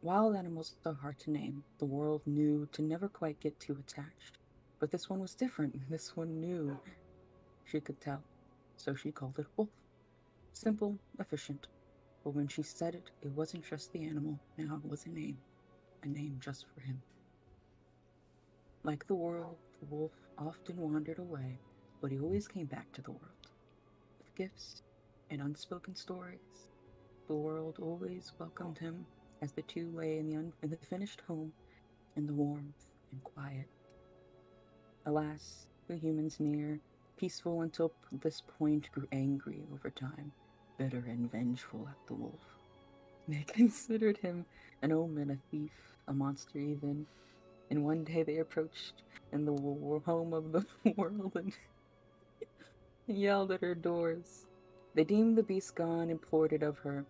Wild animals are hard to name. The world knew to never quite get too attached. But this one was different. This one knew. She could tell. So she called it Wolf. Simple, efficient. But when she said it, it wasn't just the animal. Now it was a name just for him. Like the world, the wolf often wandered away, but he always came back to the world. With gifts and unspoken stories, the world always welcomed him as the two lay in the finished home in the warmth and quiet. Alas, the humans near, peaceful until this point, grew angry over time, bitter and vengeful at the wolf. They considered him an omen, a thief, a monster even, and one day they approached in the home of the world and yelled at her doors. They deemed the beast gone, implored it of her.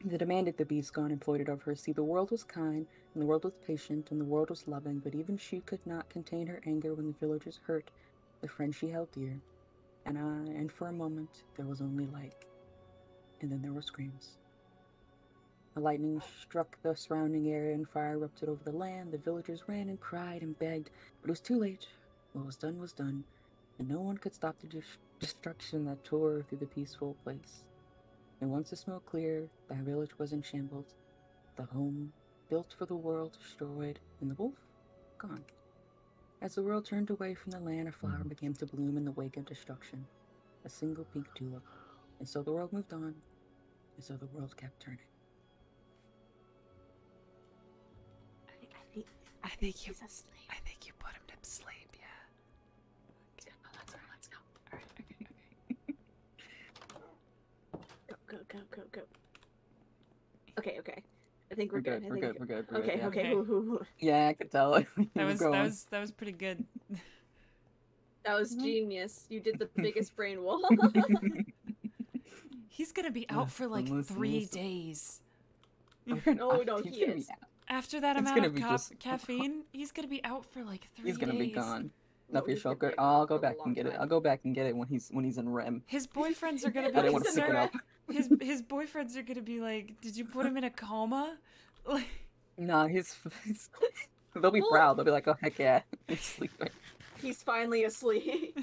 They demanded the beast gone, implored it of her. See, the world was kind, and the world was patient, and the world was loving, but even she could not contain her anger when the villagers hurt the friend she held dear. And for a moment, there was only light. And then there were screams. The lightning struck the surrounding area, and fire erupted over the land. The villagers ran and cried and begged, but it was too late. What was done, and no one could stop the destruction that tore through the peaceful place. And once the smoke cleared, the village was in shambles. The home built for the world destroyed, and the wolf gone. As the world turned away from the land, a flower began to bloom in the wake of destruction. A single pink tulip. And so the world moved on, and so the world kept turning. I think you He's asleep. I think you put him to sleep, yeah. Let's go. Alright, Go. Okay. I think we're good. We're good. Okay, Yeah. okay. Okay. Who. Yeah, I could tell. That was pretty good. That was genius. You did the biggest brain wall. He's gonna be out for like listen, 3 listen. days. No, he's he gonna be is. out. After that It's amount gonna of be just- caffeine, he's gonna be out for like 3 days. He's gonna be gone. No, Not for he's gonna sure. be I'll gone go for a back long and get it. time. I'll go back and get it when he's in REM. His boyfriends are gonna be I didn't want to He's pick in it up. his boyfriends are gonna be like, "Did you put him in a coma?" Like, Nah, they'll be Well- proud. They'll be like, "Oh heck yeah, he's sleeping." He's finally asleep.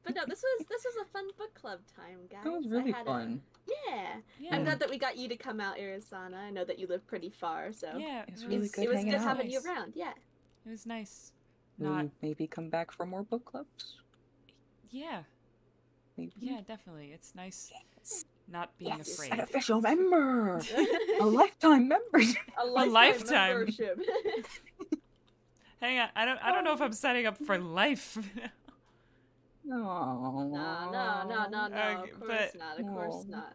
But no, this was a fun book club time, guys. That was I really had fun. Yeah. yeah, I'm glad that we got you to come out, Arizona. I know that you live pretty far, so yeah, It's it really was, good it was hanging good out. having you nice. around. Yeah. It was nice. Will Not, you maybe come back for more book clubs? yeah, Maybe. yeah, definitely. It's nice not being Yes, afraid. an official member, a lifetime membership. A lifetime. membership. Hang on, I don't know if I'm signing up for life. No. No. Okay, Of course but- not. Of course No. not.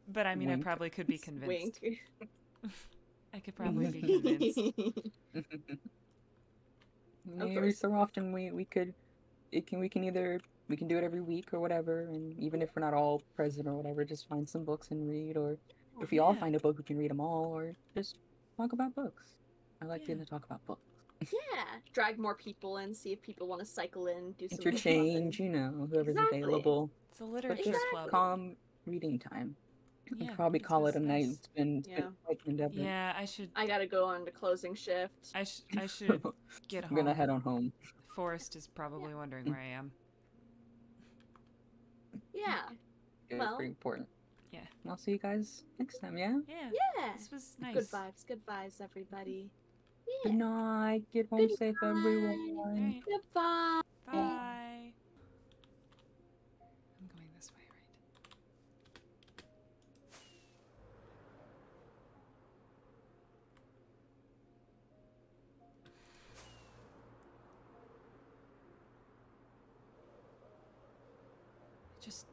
But I mean, I Wink. probably could be convinced. Wink. I could probably be convinced. Every course. so often we can do it every week or whatever, and even if we're not all present or whatever, just find some books and read, or if we all Yeah. find a book, we can read them all, or just talk about books. I like Yeah. getting to talk about books. Yeah. Drag more people in, see if people want to cycle in, do some Interchange, whoever's Exactly. available. It's a But literature just club. calm reading time. Yeah, I'd probably this call was it a night. nice. It's been Yeah. quite an endeavor. Yeah, I should I gotta go on to closing shift. I should get I'm home. gonna head on home. Forrest is probably wondering where I am. Yeah. It's Well. very important. Yeah. And I'll see you guys next time, yeah? Yeah. Yeah. This was nice. Good vibes, everybody. Good Yeah. night. Get home Good safe, night. everyone. Alright, Goodbye. bye. I'm going this way, right? Just